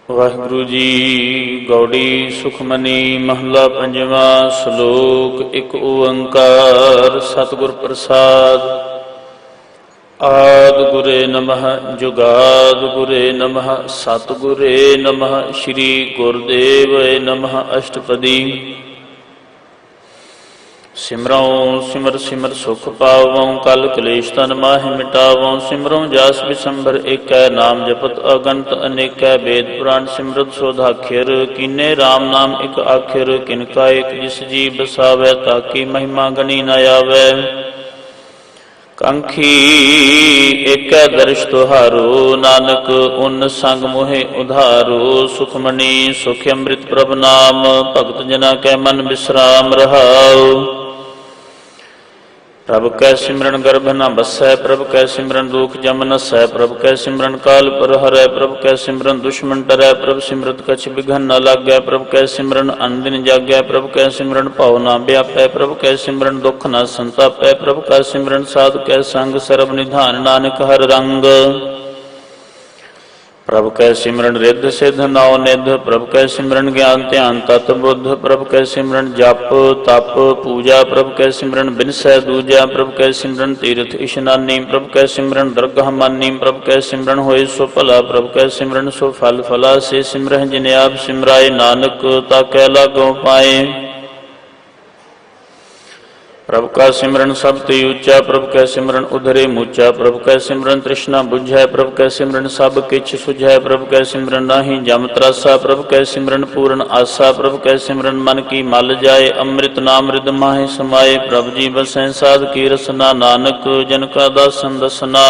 वाहिगुरु जी। गौड़ी सुखमनी महला पंजवा। श्लोक एक ओंकार सतगुर प्रसाद। आदि गुरे नमः जुगाद गुरे नमः सतगुरे नमः श्री गुरुदेव नमः। अष्टपदी। सिमरौं सिमर सिमर सुख पावों कल कलेश तन माहि मिटावों। सिमरौं जास बिसंबर एकै नाम जपत अगंत अनेकै। वेद पुराण सिमरत सोधाखिर कीने राम नाम एक आखिर। किनका एक जिस जी बसावै ताकी महिमा गणी न आवै। कांखी एकै दर्श तुहारो नानक उन संग मोहे उधारो। सुखमणि सुख अमृत प्रभ नाम भगत जना कै मन विश्राम रहाओ। प्रभ कै सिमरन गर्भ न बसै प्रभ कै सिमरन दुख जम नसै। प्रभ कै सिमरन काल पर हरै प्रभ कै सिमरन दुश्मन डरै। प्रभ सिमरत कछ बिघन न लागै प्रभ कै सिमरन अनदिन जागै। प्रभ कै सिमरन भव न व्यापै प्रभ कै सिमरन दुख न संतापै। प्रभ कै सिमरन साधु कै संग सर्ब निधान नानक हर रंग। प्रभ कै सिमरन रिद्ध सिद्ध नौ निध प्रभ कै सिमरन ज्ञान ध्यान तत बुद्ध। प्रभ कै सिमरन जप तप पूजा प्रभ कै सिमरन बिनसै दूजा। प्रभ कै सिमरन तीर्थ इशनानी प्रभ कै सिमरन दरगाह मानी। प्रभ कै सिमरन होए सो भला प्रभ कै सिमरन सो फल फला। से सिमरह जिन आप सिमराए नानक ताकै लागों पाए। प्रभ का सिमरन सब ते ऊंचा प्रभ कै सिमरन उधरे मूचा। प्रभ कै सिमरन तृष्णा बुझै प्रभ कै सिमरन सब किछ सुझै। प्रभ कै सिमरन नाहि जम त्रासा प्रभ कै सिमरन पूर्ण आसा। प्रभ कै सिमरन मन की मल जाए अमृत नाम रिद माहि समाए। प्रभ जी बसै साध की रसना नानक जन का दासन दसना।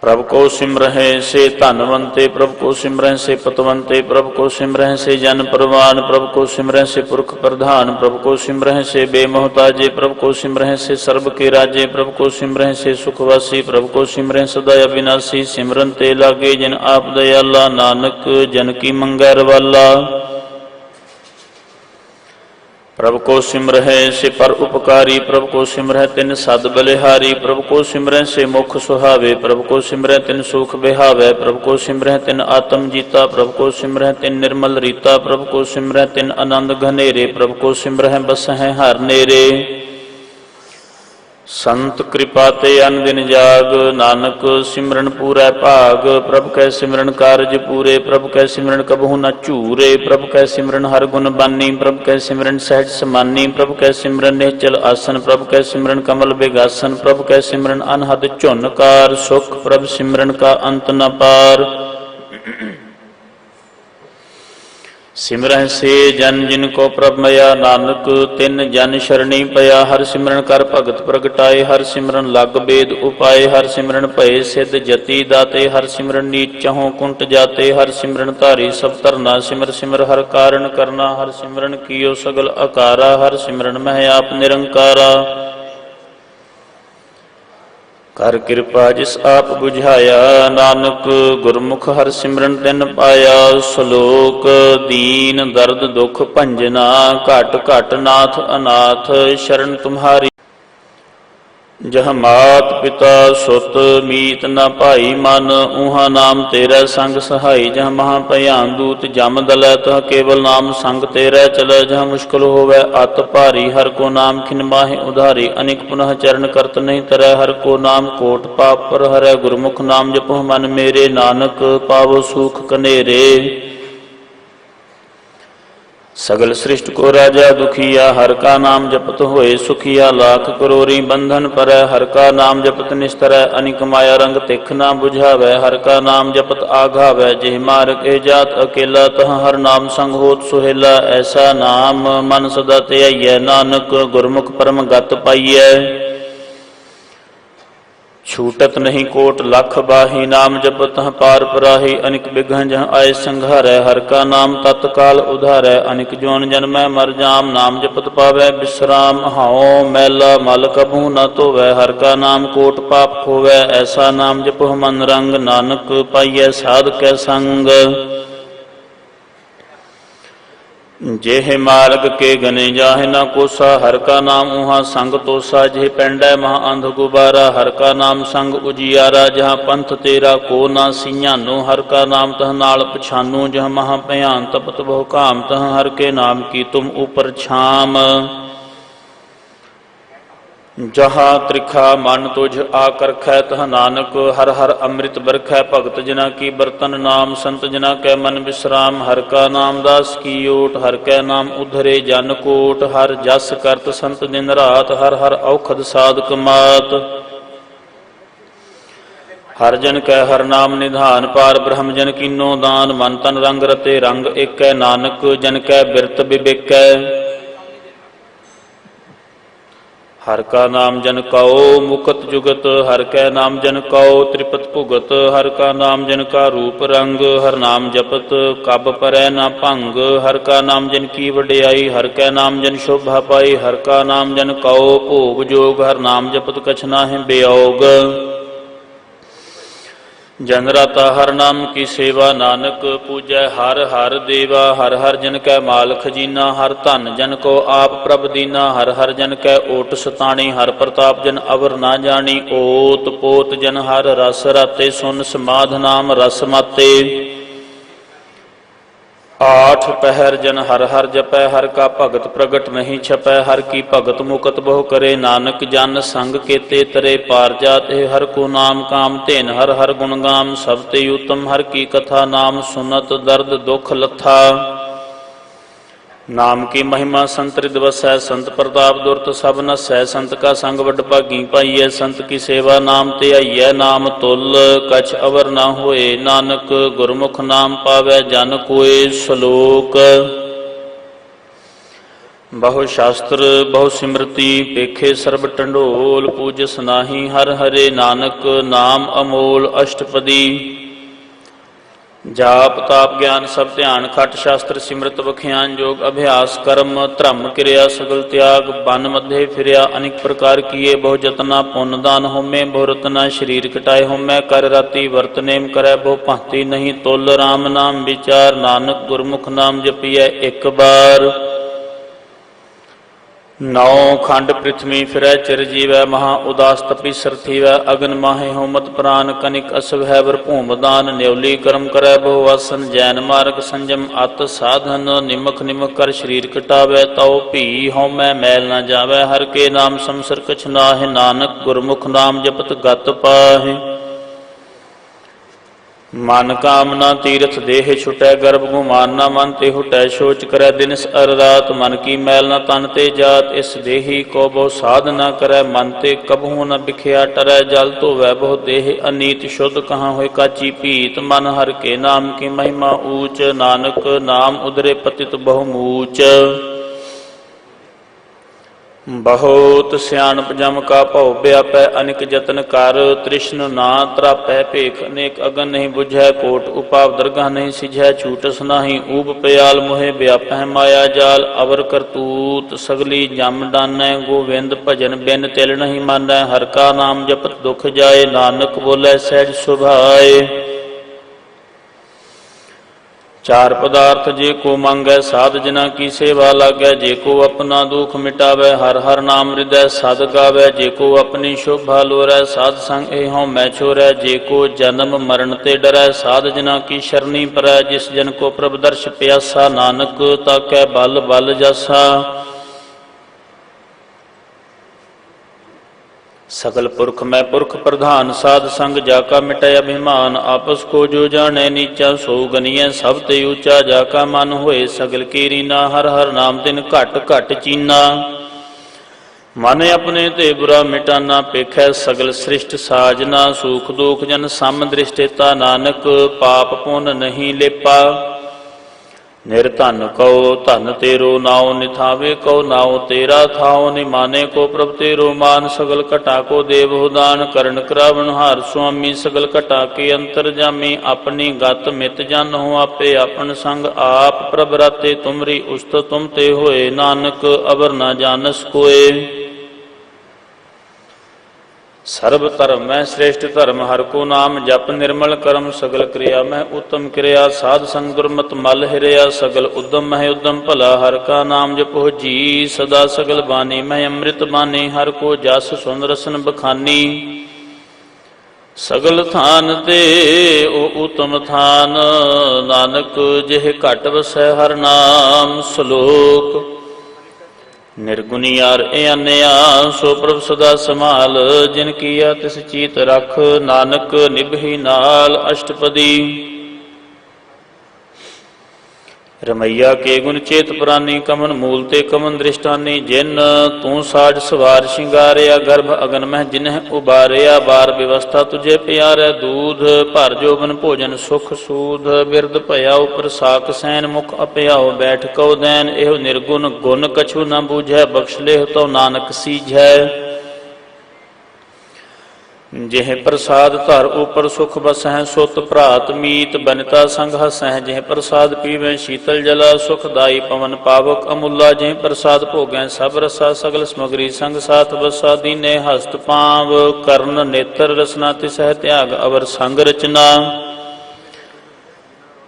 प्रभ को सिमरहि से धनवंते प्रभ को सिमरहि से पतवंते। प्रभ को सिमरहि से जन परवान प्रभ को सिमरहि से पुरख प्रधान। प्रभ को सिमरहि से बेमोहताजे प्रभ को सिमरहि से सर्ब के राजे। प्रभ को सिमरहि से सुखवासी प्रभ को सिमरहि सदा अविनाशी। सिमरन ते लागे जिन आप दयाला नानक जन की मंगै रवाला। प्रभ को सिमरहि से पर उपकारी प्रभ को सिमरहि तिन सद बलिहारी। प्रभ को सिमरहि से मुख सुहावे प्रभ को सिमरहि तिन सुख बिहावै। प्रभ को सिमरहि तिन आत्म जीता प्रभ को सिमरहि तिन निर्मल रीता। प्रभ को सिमरहि तिन आनंद घनेरे प्रभ को सिमरहि बसहै हर नेरे। संत कृपा ते अन दिन जाग नानक सिमरन पूरै भाग। प्रभ कै सिमरन कारज पूरे प्रभ कै सिमरन कबहु न झूरे। प्रभ कै सिमरन हर गुण बानी प्रभ कै सिमरन सहज समानी। प्रभ कै सिमरन निश्चल आसन प्रभ कै सिमरन कमल बिगासन। प्रभ कै सिमरन अनहद झुनकार सुख प्रभ सिमरन का अंत न पार। सिमरहि से जन जिनको प्रभ मया नानक तिन जन शरणी पया। हर सिमरन कर भगत प्रगटाए हर सिमरन लग बेद उपाय। हर सिमरन भय सिद्ध जति दाते हर सिमरन नीच चहों कुंट जाते। हर सिमरन धारी सब धरना सिमर सिमर हर कारण करना। हर सिमरन कियो सगल अकारा हर सिमरन मह आप निरंकारा। कर कृपा जिस आप बुझाया नानक गुरमुख हर सिमरन तिन पाया। श्लोक दीन दर्द दुख भंजना घट घट नाथ अनाथ। शरण तुम्हारी जह मात पिता सुत मीत न भाई मन। ऊहा नाम तेरा संग सहाई जह महा भयान दूत जम दलै। तह केवल नाम संग तेरा चलै जह मुश्किल होवै अत भारी। हर को नाम खिन माहि उधारी अनिक पुनः चरण करत नहीं तरह। हर को नाम कोट पाप पर हरै गुरमुख नाम जपो मन मेरे। नानक पावो सुख कनेरे। सगल सृष्ट को राजा दुखिया हर का नाम जपत होए सुखिया। लाख करोरी बंधन परै हर का नाम जपत निस्तरै। अनिक माया रंग तिख ना बुझावै हर का नाम जपत आघावै। जेह मार्ग ए जात अकेला तह हर नाम संग होत सुहेला। ऐसा नाम मन सदा ध्याइयै नानक गुरमुख परम गत पाइयै। छूटत नहीं कोट लख बाही नाम जपत तह पार पराही। अनिक बिघन जहाँ आए संघारै हर का नाम तत्काल उधारै। अनिक जोन जन्मै मर जाम नाम जपत पावै विश्राम। हाओ मैला मल कबहू न धोवै हर का नाम कोट पाप खोवै। ऐसा नाम जपो मन रंग नानक पाइयै साध कै संग। जेह मार्ग के गने जाहे ना कोसा, हर का नाम उहाँ संग तोसा। जेह पेंडै महा अंध गुबारा, हर का नाम संग उजियारा। जहाँ पंथ तेरा को ना सियानो, हर का नाम तह नाल पछानो। जहाँ महा भयान तपत बहु काम, तह हर के नाम की तुम ऊपर छाम। जहाँ त्रिखा मन तुझ आकर खै, तह नानक हर हर अमृत बरखै। भगत जना की बर्तन नाम, संत जना कै मन विश्राम। हर का नाम दास की ओट, हर कै नाम उधरे जन कोट। हर जस करत संत दिन रात, हर हर औखद साधक मात। हर जन कै हर नाम निधान, पार ब्रह्म जन कीनो दान। मन तन रंग रते रंग एकै, नानक जन कै बिरत बिबेकै। हर का नाम जन कौ मुकत जुगत, हर कै नाम जन कौ त्रिपत भुगत। हर का नाम जन का रूप रंग, हर नाम जपत कब परै ना भंग। हर का नाम जन की वडियाई, हर कै नाम जन शोभा पाई। हर का नाम जन कौ भोग जोग, हर नाम जपत कछ नाहि वियोग। जन राता हर नाम की सेवा, नानक पूजै हर हर देवा। हर हर जन कै माल खजीना, हर धन जन को आप प्रभ दीना। हर हर जन कै ओट सताणी, हर प्रताप जन अवर ना जानी। ओत पोत जन हर रस राते, सुन समाध नाम रस माते। आठ पहर जन हर हर जपै, हर का भगत प्रगट नहीं छपै। हर की भगत मुकत बहु करे, नानक जन संग केते तरे। पार जाते हर को नाम काम तेन, हर हर गुण गाम सब ते उत्तम। हर की कथा नाम सुनत, दर्द दुख लथा। नाम की महिमा संत हृदय वसै, संत प्रताप दुरत सब नसै। संत का संग वड भागी पाइयै, संत की सेवा नाम ध्याइयै। नाम तुल कछ अवर ना होए, नानक गुरमुख नाम पावै जन कोय। श्लोक बहु शास्त्र बहु सिमृति, पेखे सर्ब टंडोल। पूजस नाहि हर हरे, नानक नाम अमोल। अष्टपदी जाप ताप ज्ञान सब ध्यान, खट शास्त्र सिमृत बख्यान। जोग अभ्यास कर्म धर्म क्रिया, सगल त्याग। बन मध्य फिरया अनेक प्रकार किए, बहु जतना पुण्य दान होमे। बहु रतना शरीर कटाए होमै, कर राति वर्त नेम करै। बहु भांति नहीं तुल, राम नाम विचार। नानक गुरमुख नाम जपिए एक बार। नौ खंड पृथ्वी फिरै चिर जीवै, महा उदास तपी सरथीवै। अगन माहे होमत प्राण, कनिक असवै भूम दान। न्योली कर्म करै बहु आसन, जैन मार्ग संयम अत साधन। निमख निमख कर शरीर कटावै, तौ भी होमै मैल न जावै। हर के नाम समसर कछ नाहि, नानक गुरमुख नाम जपत गत पाहि। मन कामना तीरथ देह छुटै, गर्भ गुमान न मन ते हुटै। सोच करै दिनस अर रात, मन की मैल न तन ते जात। इस देही को बहु साध न करै, मन ते कबहू न बिखया टरै। जल धोवै बहु देह अनीत, शुद्ध कहाँ होय काची पीत। मन हर के नाम की महिमा ऊच, नानक नाम उदरे पतित बहु मूच। बहुत सियाणप जम का भव व्यापै, अनिक जतन कर तृष्ण ना त्रापै। भेख अनेक अगन नहीं बुझै, कोट उपाव दरगाह नहीं सिझै। छूटस नाही ऊब प्याल, मोहे व्यापै माया जाल। अवर करतूत सगली जम डानै, गोविंद भजन बिन तिल नहीं मानै। हर का नाम जपत दुख जाए, नानक बोलै सहज सुभाए। चार पदार्थ जे को मांगै, साध जना की सेवा लागै। जे को अपना दुख मिटावै, हर हर नाम हृदय साध गावै। जे को अपनी शोभा लोरै, साध संग एहों मैं छोरै। जे को जन्म मरण ते डरै, साध जना की शरणी परै। जिस जन को प्रभ दर्श प्यासा, नानक ताकै बल बल जासा। सकल पुरख मैं पुरख प्रधान, साध संग जाका मिटै अभिमान। आपस को जो जाने नीचा, सो गनिय सब ते ऊंचा। जाका मन होए सगल की रीना, हर हर नाम तिन घट घट चीना। मन अपने ते बुरा मिटाना, पेखै सगल सृष्ट साजना। सुख दुख जन सम दृष्टिता, नानक पाप पुन नहीं लेपा। निर्धन कहो धन तेरो, नाव निथावे कहो नाव तेरा। थाओ निमाने को प्रभ तेरो मान, सगल घटा को देव दान। करण करावन हार स्वामी, सगल घटा के अंतर जामी। अपनी गत मित जन हो आपे, अपन संग आप प्रभ राते। तुमरी उस्त तुम ते होए, नानक अवर न जानस कोय। सर्व धर्म में श्रेष्ठ धर्म हर को नाम जप निर्मल कर्म सगल क्रिया में उत्तम क्रिया साध संग दुर्मत मल हिरया सगल उद्यम मह उद्यम भला हर का नाम जपो जी सदा सगल बानी मैं अमृत बानी हर को जस सुन रसन बखानी सगल थान ते ओ उत्तम थान नानक जिह घट वसै हर नाम श्लोक निर्गुणियार अन्या सो प्रभ सदा संभाल जिन किया तिस चीत रख नानक निभही नाल अष्टपदी रमैया के गुण चेत पुरानी कमन मूल ते कमन दृष्टानी जिन तू साज सवार शिंगारिया गर्भ अगन मह जिन्ह उबारिया बार व्यवस्था तुझे प्यारे दूध भर जोबन भोजन सुख सूध बिरद भया उपर साक सैन मुख अपयाओ बैठ कौ दैन एहो निर्गुण गुण कछु न बूझै बख्श लेह तो नानक सीझै जिह प्रसाद धर ऊपर सुख बसह सुत भ्रात मीत बनिता संग हसह जिह प्रसाद पीवें शीतल जला सुखदाई पवन पावक अमूला जिह प्रसाद भोगें सब रसा सगल समगरी संग साथ बसा दीने हस्त पाव कर्ण नेत्र रसना तिसह त्याग अवर संग रचना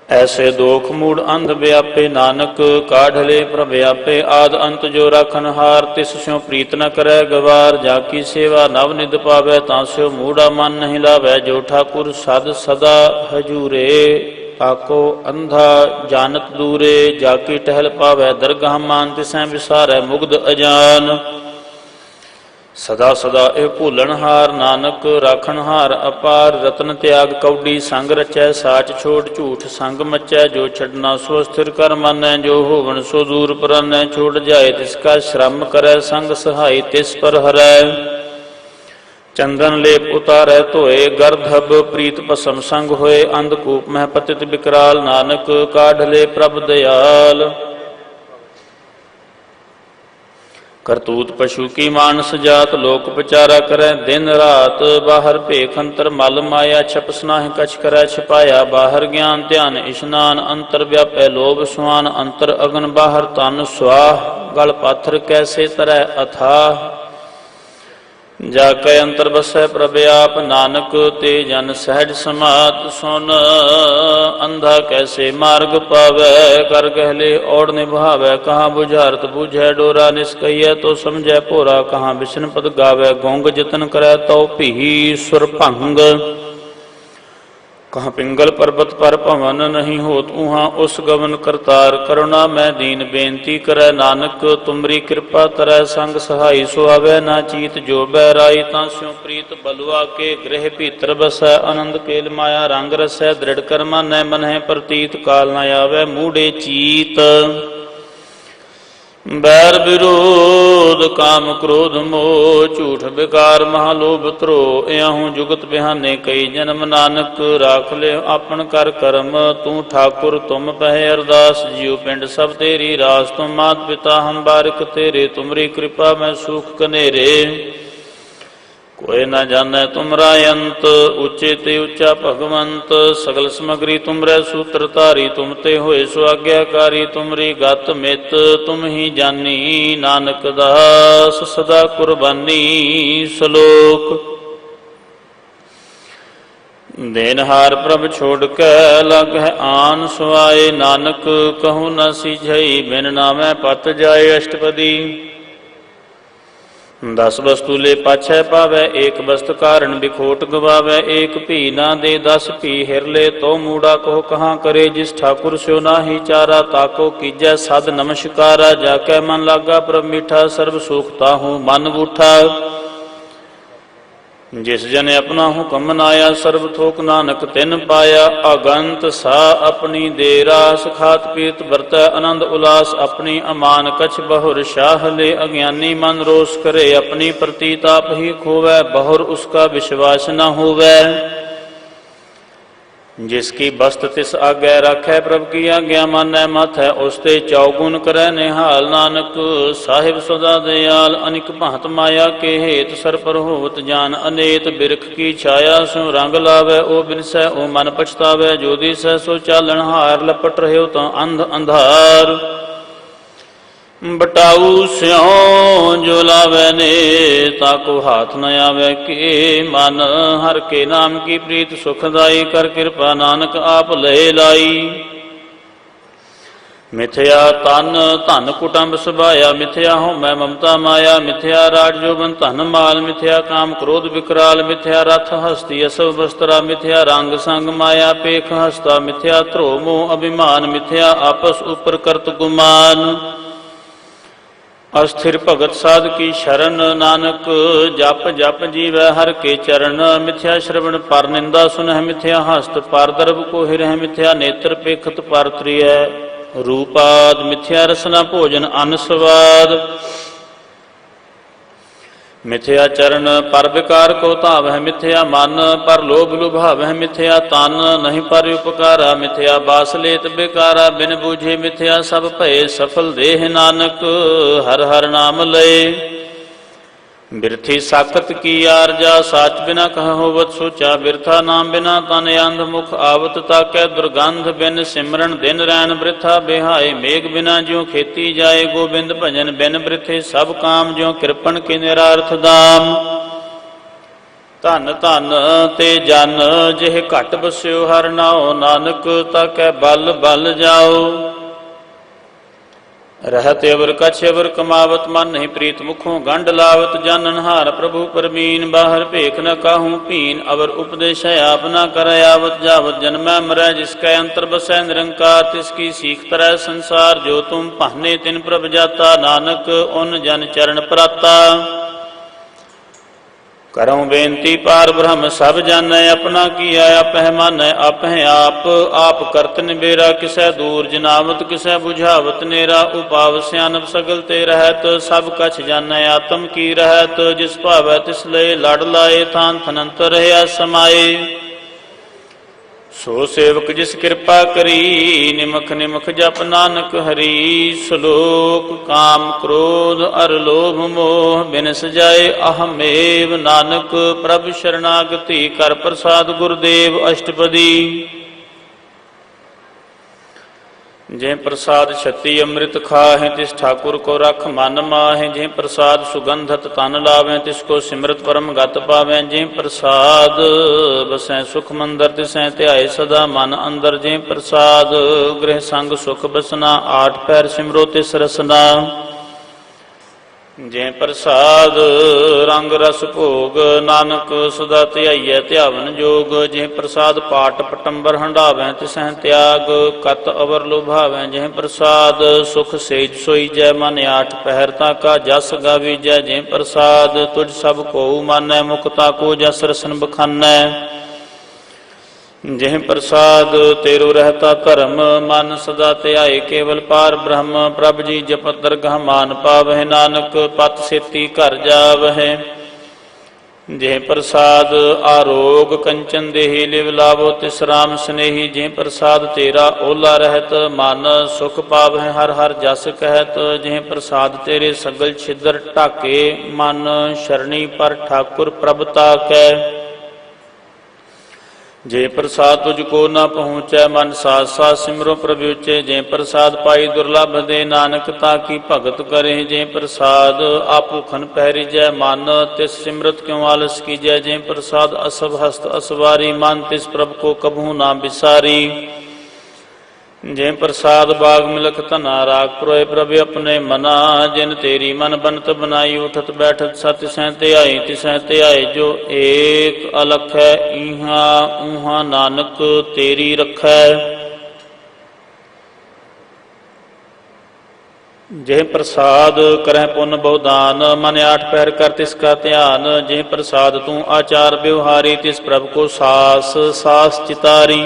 ऐसे दोख मूड अंध व्यापे नानक काढ़ले प्रव्यापे आद अंत जो राखन हार तिस स्यों प्रीत न करे गवार जाकी सेवा नव निध पावे तांस्यो मूढ़ा मन नहीं लावे जो ठाकुर सद सदा हजूरे आको अंधा जानत दूरे जाकी टहल पावे दरगाह मान तिसैं विसारै मुग्ध अजान सदा सदा ए भूलनहार नानक राखनहार अपार रतन त्याग कौडी संग रचै साच छोड़ झूठ संग मचै जो छड़ना सो स्थिर कर मानै जो होवन सो दूर परानै छोड़ जाए तिसका श्रम करै संग सहाय तिस पर हरै चंदन लेप उतारै धोए गर्धब प्रीत पसम संग होए अंधकूप मह पतित विकराल नानक काढ़ले प्रभ दयाल करतूत पशु की मानस जात लोक पचारा करे दिन रात बाहर भेख अंतर मल माया छप स्नाह कछ करे छिपाया बाहर ज्ञान ध्यान इशनान अंतर व्यापै लोभ सुहान अंतर अगन बाहर तन स्वाह गल पाथर कैसे तरह अथाह जाकै अंतर बसै प्रभ आप नानक ते जन सहज समात सुन अंधा कैसे मार्ग पावै कर गहले और निभावै कहाँ बुझारत बूझै डोरा निष्कहियै तो समझै भोरा कहाँ बिशन पद गावै गोंग जतन करै तो भी सुर भंग कहाँ पिंगल पर्वत पर भवन नहीं होत उहाँ उस गवन करतार करुणा मैं दीन बेनती करे नानक तुमरी कृपा तरह संग सहाय सो आवे ना चीत जो बैराई तांस्यों प्रीत बलुआ के गृह भीतर बसै आनंद केल माया रंग रसै दृढ़ कर्मा न मन है प्रतीत काल न आवे मूढ़े चीत बैर विरोध काम क्रोध मोह झूठ विकार महालोभ त्रो एहूँ जुगत बिहाने कई जन्म नानक राख ले अपन कर कर्म तू ठाकुर तुम पह अरदास जियो पिंड सब तेरी रास तुम मात पिता हम बारिक तेरे तुमरी कृपा में सुख कनेरे कोई न जाने तुमरा अंत उच्चे ते उच्चा भगवंत सगल समग्री तुमरे सूत्र तारी तुम ते होए सो आज्ञाकारी तुमरी गत मित तुम ही जानी नानक दास सदा कुर्बानी श्लोक देनहार प्रभ छोड़ के लग है आन सुआए नानक कहूँ न सीझई बिन नामै पत जाए अष्टपदी 10 वस्तु ले पाछै पावै एक वस्त कारण बिखोट गवावै एक भी ना दे 10 भी हिर ले तो मूड़ा को कहाँ करे जिस ठाकुर स्यो नाही चारा ताको कीजै सद नमस्कारा जाकै मन लागा प्रभ मीठा सर्व सुख ताहू मन बूठा जिस जन अपना हुक्म मनाया सर्व थोक नानक तिन पाया अगंत सा अपनी दे रास खात पीत बरतै आनंद उलास अपनी अमान कछ बहुर शाह ले अज्ञानी मन रोष करे अपनी प्रतीत आप ही खोवै बहुर उसका विश्वास न होवै जिसकी बस्त तिस आज्ञा रखै प्रभ की आज्ञा मानै माथै उसते चौगुन करै निहाल नानक साहिब सदा दयाल अनिक भांत माया के हेत सर पर होत जान अनेत बिरख की छाया सो रंग लावै ओ बिनसै ओ मन पछतावै जो दिसै सो चालन हार लपट रह्यो तो अंध अंधार बटाऊ स्यों जो लावे ने ताको हाथ न आवे के मन। हर के नाम की प्रीत सुखदाई कर कृपा नानक आप ले लाई। मिथ्या तन धन कुटुंब सभाया मिथ्या हो मैं ममता माया। मिथ्या राज जोबन धन माल मिथ्या काम क्रोध विकराल। मिथ्या रथ हस्ती असव बस्त्रा मिथ्या रंग संग माया पेख हस्ता। मिथ्या ध्रो मोह अभिमान मिथ्या आपस उपर करत गुमान। अस्थिर भगत साध की शरण नानक जप जप जीवै हर के चरण। मिथ्या श्रवण पर निंदा सुनह मिथ्या हस्त पर दर्भ को हिरह। मिथ्या नेत्र पेखत पर त्रिय रूपाद। मिथ्या रसना भोजन अन्न स्वाद। मिथ्या चरण पर विकार को धावह। मिथ्या मन पर लोभ लुभावह। मिथ्या तन नहीं पर उपकारा। मिथ्या बास लेत बेकारा। बिन बूझे मिथ्या सब भय सफल देह नानक हर हर नाम लय। बिरथी साखत की आरजा साच बिना कह होवत सोचा। बिरथा नाम बिना तन अंध मुख आवत ताकै दुर्गंध। बिन सिमरन दिन रैन वृथा बिहाय। मेघ बिना ज्यों खेती जाए गोबिंद भजन बिन वृथे सब काम। ज्यों कृपण के निरार्थ दाम। धन धन ते जन जिह घट बस्यो हर नाओ। नानक ताकै बल बल जाओ। रहत अवर कछ अवर कमावत मन नहीं प्रीत मुखों गंड लावत। जन अनहार प्रभु परमीन बाहर भेख न काहू पीन। अवर उपदेश आप न कर आवत जावत जन्मै मरै। जिसकै अंतर बसै निरंकार तिसकी सीख तरह संसार। जो तुम पहने तिन प्रभ जाता नानक उन जन चरण प्राता। करऊं बेनती पार ब्रह्म सब जानै। अपना किया अपह मानै अपह आप करत निबेरा। किसै दूर जनावत किसै बुझावत नेरा। उपाव स्यानप सगल ते रहत सब कछ जानै आत्म की रहत। जिस भावै तिस लय लड़ लाए थान थनंतर रहा समाए। सो सेवक जिस कृपा करी निमख निमख जप नानक हरि। श्लोक काम क्रोध अर लोभ मोह बिनस जाए अहमेव। नानक प्रभ शरणागति कर प्रसाद गुरुदेव अष्टपदी। जे प्रसाद छती अमृत खाहे तिस ठाकुर को रख मन माहे। जे प्रसाद सुगंधत तन लावें तिसको सिमरत परम गत पावें। जे प्रसाद बसै सुख मंदर तिसै ध्याए सदा मन अंदर। जे प्रसाद गृह संग सुख बसना आठ पैर सिमरो तिस रसना। जे प्रसाद रंग रस भोग नानक सदा ध्याइयै ध्यावन जोग। जे प्रसाद पाट पटंबर हंडावें तिसह त्याग कत अवर लुभावें। जे प्रसाद सुख सेज सोईजै मन आठ पहर ताका जस गावीजै। जे प्रसाद तुझ सब को मानै मुक्ता को जस रसन बखानै। जिह प्रसाद तेरो रहता धर्म मन सदा ध्याए केवल पार ब्रह्म। प्रभ जी जपत दरगाह मान पावह नानक पत सेती घर जावह। जिह प्रसाद आरोग कंचन देहि लिव लावो तिस राम स्नेही। जिह प्रसाद तेरा ओला रहत मन सुख पावह हर हर जस कहत। जिह प्रसाद तेरे सगल छिदर ढाके मन शरणी पर ठाकुर प्रभ ताकै। जे प्रसाद तुझको न पहुँचै मन साथ साथ सिमरो प्रभु उच्चे। जे प्रसाद पाई दुर्लभ दे नानक ताकी भगत करे। जे प्रसाद आपूखन पहरिजै मन तिस सिमरत क्यों आलस कीजै। जे प्रसाद असभ हस्त असवारी मन तिस प्रभ को कभू ना बिसारी। जे प्रसाद बाग मिलख तना राग पुरोय प्रभ अपने मना। जिन तेरी मन बनत बनाई उठत बैठत सत सहते आई तिसहते आए। जो एक अलख है इहा ऊहा नानक तेरी रखै। जे प्रसाद करह पुन बहुदान मन आठ पहर कर तिसका ध्यान। जे प्रसाद तू आचार व्यवहारी तिस प्रभ को सास सास चितारी।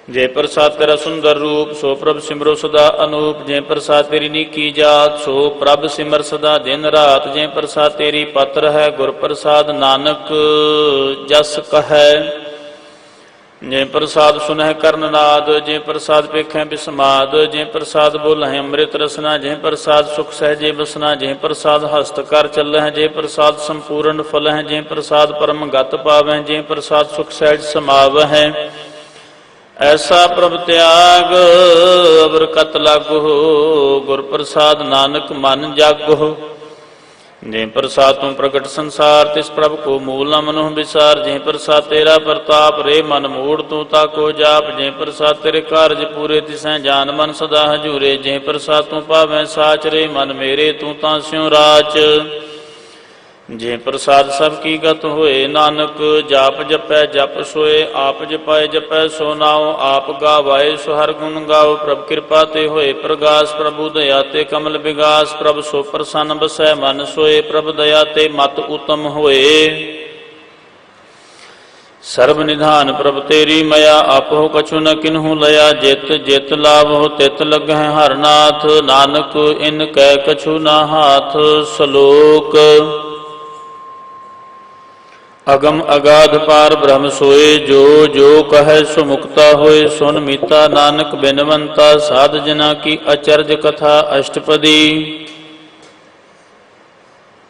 जे प्रसाद तेरा सुंदर रूप सो प्रभ सिमरो सदा अनूप। जे प्रसाद तेरी नीकी जात सो प्रभ सिमर सदा दिन रात। जे प्रसाद तेरी पत्र है गुर प्रसाद नानक जस कहे। जे प्रसाद सुनह कर्णनाद जे प्रसाद पेखें बिस्माद। जे प्रसाद बोलह अमृत रसना। जे प्रसाद सुख सहजे बसना। जे प्रसाद हस्त कर चलह। जे प्रसाद संपूर्ण फलह। जे प्रसाद परम गत पावह। जे प्रसाद सुख सहज समावह। ऐसा प्रभ त्याग अवर कत लागो, गुर प्रसाद नानक मन जागो। जे प्रसाद तुम प्रगट संसार, तिस प्रभ को मूल न मनो विसार। जे प्रसाद तेरा प्रताप, रे मन मूड़ तू ताको जाप। जे प्रसाद तेरे कारज पूरे, तिसै जान मन सदा हजूरे। जे प्रसाद तू पावै साच, रे मन मेरे तू तां स्यों राच। जे प्रसाद सब की गत होए, नानक जाप जपै जप सोए। आप जपाए जपै सो नाओ, आप गावाए सो हर गुण गाओ। प्रभ कृपा ते होए प्रगास, प्रभु दया ते कमल विगास। प्रभ सो प्रसन्न बसै मन सोए, प्रभ दया ते मत उत्तम होए। सर्व निधान प्रभ तेरी मया, आपहो कछु न किन्हु लया। जित जित लाभो तित लगਹਿ हर नाथ, नानक इन कै कछु न हाथ। श्लोक अगम अगाध पार ब्रह्म सोए, जो जो कहे सो मुक्ता होए। सुन मीता नानक बिनवंता, साध जना की अचर्ज कथा अष्टपदी।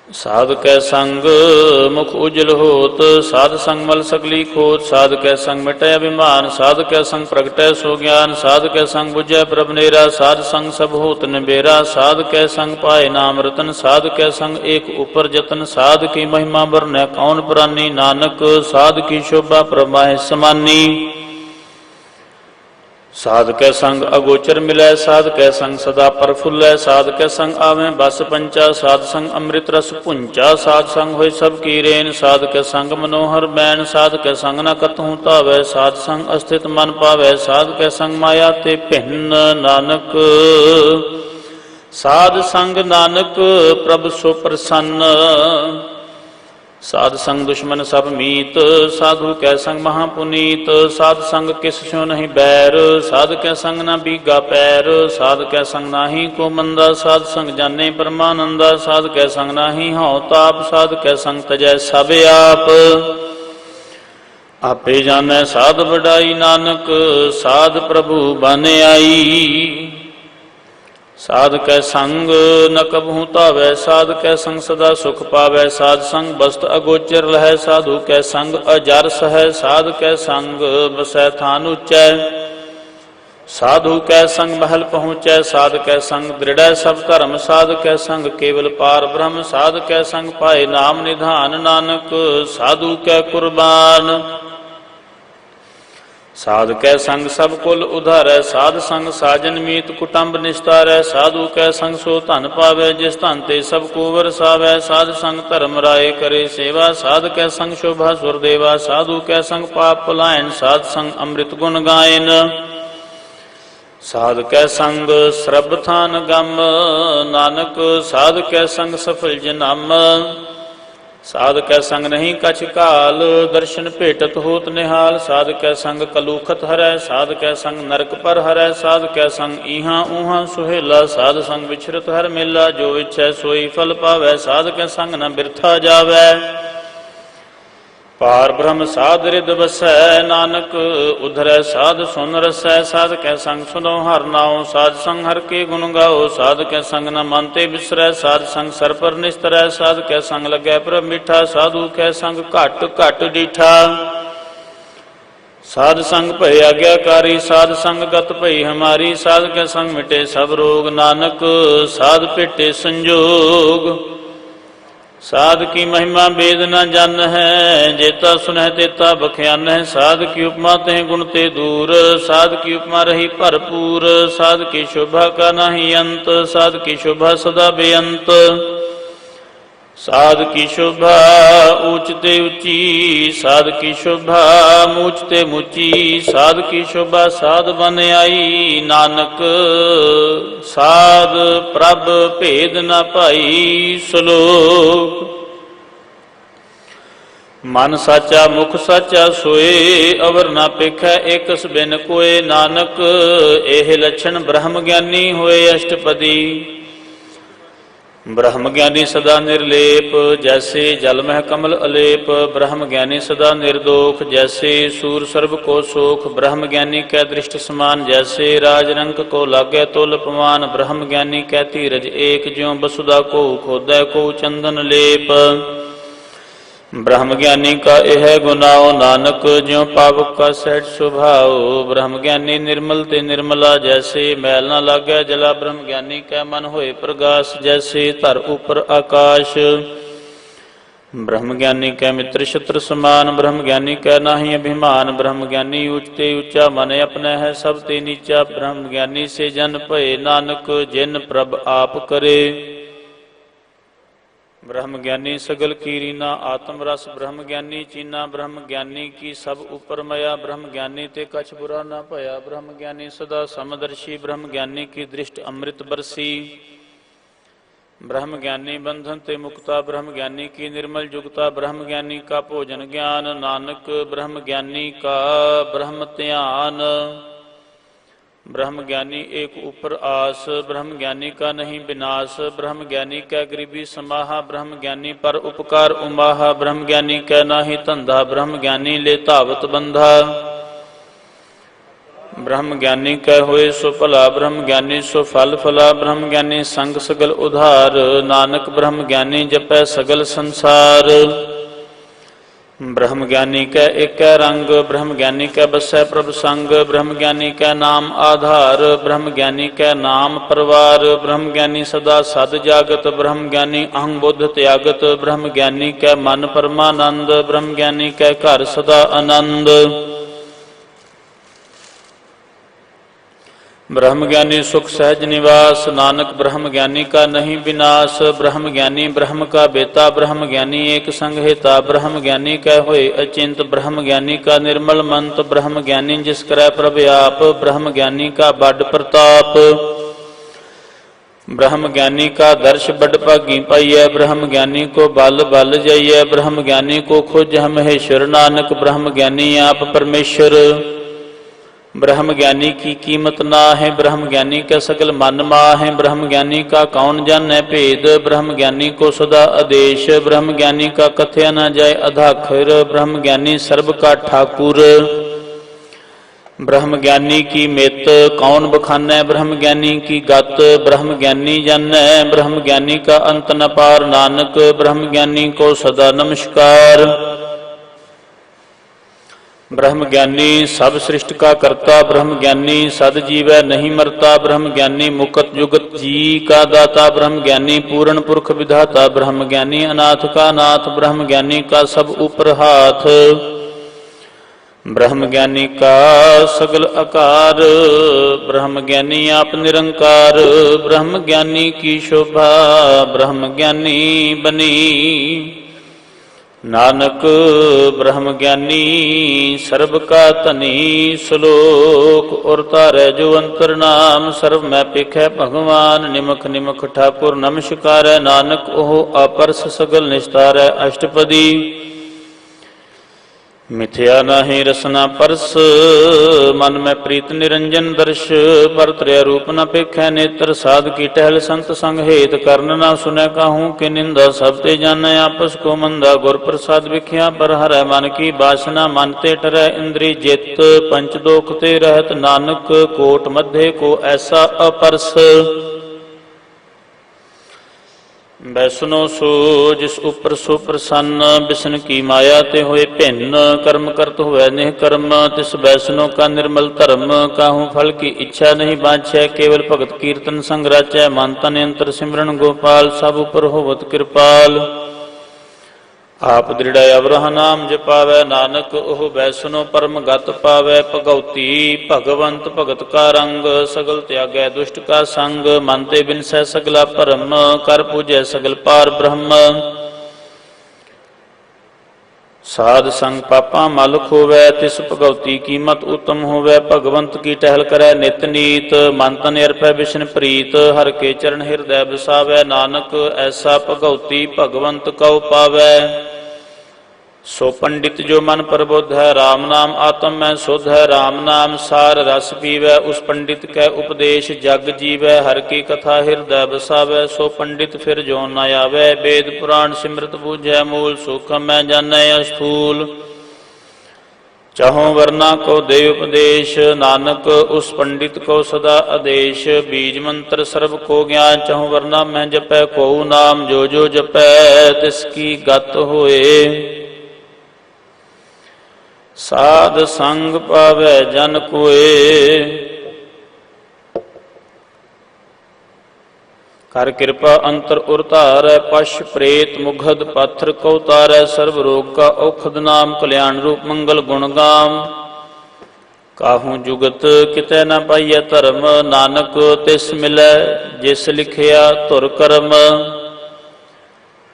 साध कै संग मुख उजल होत, साध संग मल सकली खोत। साध कै संग मिटै अभिमान, साध कै संग प्रगटै सो ज्ञान। साध कै संग बुझै प्रभ नेरा, साध संग सब होत निबेरा। साध कै संग पाए नाम रतन, साध कै संग एक उपर जतन। साध की महिमा बरनै कौन प्रानी, नानक साध की शोभा प्रमाहि समानी। साध कै संग अगोचर मिलै, साध कै संग सदा प्रफुल्लै। साध कै संग आवें बस पंचा, साध संग अमृत रस पुंचा। साध संग होय सब की रेन, साध कै संग मनोहर बैन। साध कै संग न कतहु तावै, साध संग अस्थित मन पावै। साध कै संग माया ते भिन्न, नानक साध संग नानक प्रभ सो प्रसन्न। साध संग दुश्मन सब मीत, साधु कै संग महापुनीत। साध संग किस स्यों नहीं बैर, साध कै संग न बीगा पैर। साध कै संग नाही को मंदा, साध संग जाने परमानंदा। साध कै संग नाही हौ ताप, साध कै संग तजै सब आप। आपे जानै साध वडाई, नानक साध प्रभु बन आई। साध कै संग न कबहू तावै, साध कै संग सदा सुख पावै। साध संग बस्त अगोचर लहै, साधु कै संग अजर सहै। साध कै संग बसै थान उच्चै, साधु कै संग महल पहुँचै। साध कै संग दृढ़ सब धर्म, साध कै संग केवल पार ब्रह्म। साध कै संग पाए नाम निधान, नानक साधु कै कुर्बान। साध कै संग सब कुल उधारै, साध संग साजन मीत कुटुंब निस्तारै। साधु कै संग सो धन पावै, जिस धन ते सब को वरसावै। साध संग धर्म राय करे सेवा, साध कै संग शोभा सुरदेवा। साधु कै संग पाप भुलायन, साध संग अमृत गुण गायन। साध कै संग सरब थान गम, नानक साध कै संग सफल जन्म। साध कै संग नहीं कछ काल, दर्शन भेटत होत निहाल। साध कै संग कलूखत हरै, साध कै संग नरक पर हरै। साध कै संग इहाँ उहाँ सुहेला, साध संग विचरत हर मेला। जो इच्छै सोई फल पावै, साध कै संग न बिरथा जावै। पार ब्रह्म साध रिद बसै, नानक उधरै साध सुन रसै। साध कै संग सुनो हर नाओ, साध संग हर के गुण गाओ। साध कै संग न मन ते बिसरै, साध संग सर पर निस्तरै। साध कै संग लगै प्रभ मिठा, साधु कै संग घट घट डीठा। साध संग भय आज्ञाकारी, साध संग गत भई हमारी। साध कै संग मिटे सब रोग, नानक साध भेटे संजोग। साध की महिमा वेद न जान है, जेता सुनह तेता बख्यान है। साध की उपमा ते गुण ते दूर, साध की उपमा रही भरपूर। साध की शोभा का नाही अंत, साध की शोभा सदा बेअंत। साध की शोभा ऊंच ते ऊंची, साध की शोभा मूच ते मूची। साध की शोभा साध बन आई, नानक साध प्रभ भेद न पाई। श्लोक मन साचा मुख साचा सोए, अवर ना पेखै एकस बिन कोय। नानक एह लक्षण ब्रह्म ज्ञानी होए अष्टपदी। ब्रह्म ज्ञानी सदा निर्लेप, जैसे जल मह कमल अलेप। ब्रह्म ज्ञानी सदा निर्दोष, जैसे सूर सर्व को सोख। ब्रह्म ज्ञानी कै दृष्ट समान, जैसे राजरंक को लागे तुल पमान। ब्रह्म ज्ञानी कै धीरज एक, ज्यों बसुदा को खोदै को चंदन लेप। ब्रह्म ज्ञानी का यह गुनाओ, नानक ज्यों पावक का सहज स्वभाव। ब्रह्म ज्ञानी निर्मल ते निर्मला जैसे, मैल न लागै जला। ब्रह्म ज्ञानी कै मन होए प्रगास, जैसे धर ऊपर आकाश। ब्रह्म ज्ञानी कै मित्र शत्रु समान, ब्रह्म ज्ञानी कै नाहि अभिमान। ब्रह्म ज्ञानी ऊंचते ऊंचा, मन अपने है सब ते नीचा। ब्रह्म ज्ञानी से जन भये, नानक जिन प्रभ आप करे। ब्रह्म ज्ञानी सगल कीरीना, आत्म रस ब्रह्म ज्ञानी चीना। ब्रह्म ज्ञानी की सब ऊपर मया, ब्रह्म ज्ञानी ते कछ बुरा न भया। ब्रह्म ज्ञानी सदा समदर्शी, ब्रह्म ज्ञानी की दृष्टि अमृत बरसी। ब्रह्म ज्ञानी बंधन ते मुक्ता, ब्रह्म ज्ञानी की निर्मल जुगता। ब्रह्म ज्ञानी का भोजन ज्ञान, नानक ब्रह्म ज्ञानी का ब्रह्म ध्यान। ब्रह्म ज्ञानी एक ऊपर आस, ब्रह्म ज्ञानी का नहीं विनाश। ब्रह्म ज्ञानी कै गरीबी समाहा, ब्रह्म ज्ञानी पर उपकार उमाहा। ब्रह्म ज्ञानी कै नाहि धंधा, ब्रह्म ज्ञानी ले धावत बंधा। ब्रह्म ज्ञानी कै होए सो भला, ब्रह्म ज्ञानी सो फल फला। ब्रह्म ज्ञानी संग सगल उधार, नानक ब्रह्म ज्ञानी जपै सगल संसार। ब्रह्म ज्ञानी कै एक रंग, ब्रह्म ज्ञानी कै बसै प्रभ संग। ब्रह्म ज्ञानी कै नाम आधार, ब्रह्म ज्ञानी कै नाम परवार। ब्रह्म ज्ञानी सदा सद जागत, ब्रह्म ज्ञानी अहं बुद्ध त्यागत। ब्रह्म ज्ञानी कै मन परमानंद, ब्रह्म ज्ञानी कै घर सदा आनंद। ब्रह्म ज्ञानी सुख सहज निवास, नानक ब्रह्म ज्ञानी का नहीं विनाश। ब्रह्म ज्ञानी ब्रह्म का बेता, ब्रह्म ज्ञानी एक संग हेता। ब्रह्म ज्ञानी कै होए अचिंत, ब्रह्म ज्ञानी का निर्मल मंत। ब्रह्म ज्ञानी जिस करै प्रभ आप, ब्रह्म ज्ञानी का बड़ प्रताप। ब्रह्म ज्ञानी का दर्श बड़ भागी पाइय, ब्रह्म ज्ञानी को बल बल जाइय। ब्रह्म ज्ञानी को खोज महेश्वर, नानक ब्रह्म ज्ञानी आप परमेश्वर। ब्रह्म ज्ञानी की कीमत ना है, ब्रह्म ज्ञानी का सकल मन माह है। ब्रह्म ज्ञानी का कौन जाने भेद, ब्रह्म ज्ञानी को सदा आदेश। ब्रह्म ज्ञानी का कथया न जाए अधाखर, ब्रह्म ज्ञानी सर्ब का ठाकुर। ब्रह्म ज्ञानी की मित कौन बखानै, ब्रह्म ज्ञानी की गत ब्रह्म ज्ञानी जानै। ब्रह्म ज्ञानी का अंत न पार, नानक ब्रह्म ज्ञानी को सदा नमस्कार। ब्रह्म ज्ञानी सब सृष्टि का करता, ब्रह्म ज्ञानी सद जीवै नहीं मरता। ब्रह्म ज्ञानी मुकत जुगत जी का दाता, ब्रह्म ज्ञानी पूर्ण पुरख विधाता। ब्रह्म ज्ञानी अनाथ का नाथ, ब्रह्म ज्ञानी का सब ऊपर हाथ। ब्रह्म ज्ञानी का सगल आकार, ब्रह्म ज्ञानी आप निरंकार। ब्रह्म ज्ञानी की शोभा ब्रह्म ज्ञानी बनी, नानक ब्रह्म ज्ञानी सर्ब का धनी। श्लोक और तारै जो अंतर नाम, सर्व मैं पेखै भगवान। निमख निमख ठाकुर नमस्कारै, नानक ओह अपरस सगल निस्तारै। अष्टपदी मिथ्या नाहि रसना परस, मन में प्रीत निरंजन दर्श। पर त्रय रूप न पेखै नेत्र, साध की टहल संत संग हेत। कर्ण ना सुनै काहू कि निंदा, सब ते जानै आपस को मंदा। गुर प्रसाद विख्या पर हरै, मन की बासना मन ते टरै। इंद्री जित पंच दोख ते रहत, नानक कोट मध्य को ऐसा अपरस। वैष्णो सो जिस उपर सो प्रसन्न, बिसन की माया ते होए भिन्न। कर्म करत हुए निह कर्म, तिस वैष्णो का निर्मल धर्म। काहू फल की इच्छा नहीं बांछै, केवल भगत कीर्तन संग राचै। मन तन यंत्र सिमरन गोपाल, सब उपर होवत कृपाल। आप दृढ़ अवरह नाम जपावै, नानक ओह वैष्णो परम गत पावै। भगवती भगवंत भगत का रंग, सगल त्यागै दुष्ट का संग। मन ते बिनसै सगला भरम, कर पूजै सगल पार ब्रह्म। साध संग पापा मल खोवै, तिस भगवती की मत उत्तम होवै। भगवंत की टहल करै नित नीत, मन तन अर्पै बिशन प्रीत। हर के चरण हृदय बसावै, नानक ऐसा भगवती भगवंत कौ पावै। सो पंडित जो मन प्रबुद्ध है, राम नाम आत्म में शुद्ध है। राम नाम सार रस पीवै, उस पंडित कै उपदेश जग जीवै। हर की कथा हृदय बसावै, सो पंडित फिर जो न आवै। वेद पुराण सिमरत बूझै मूल, सूखम मैं जानै स्थूल। चाहों वर्णा को दे उपदेश, नानक उस पंडित को सदा आदेश। बीज मंत्र सर्व को ज्ञान, चाहों वर्णा मैं जपै को नाम। जो जो जपै तिसकी गत होए, साध संग पावै जन कोय। कर कृपा अंतर उर धारै, पश प्रेत मुगध पाथर को तारै। सर्व रोग का औखद नाम, कल्याण रूप मंगल गुण गाम। काहू जुगत कितै न पाइय धर्म, नानक तिस मिलै जिस लिखिया धुर करम।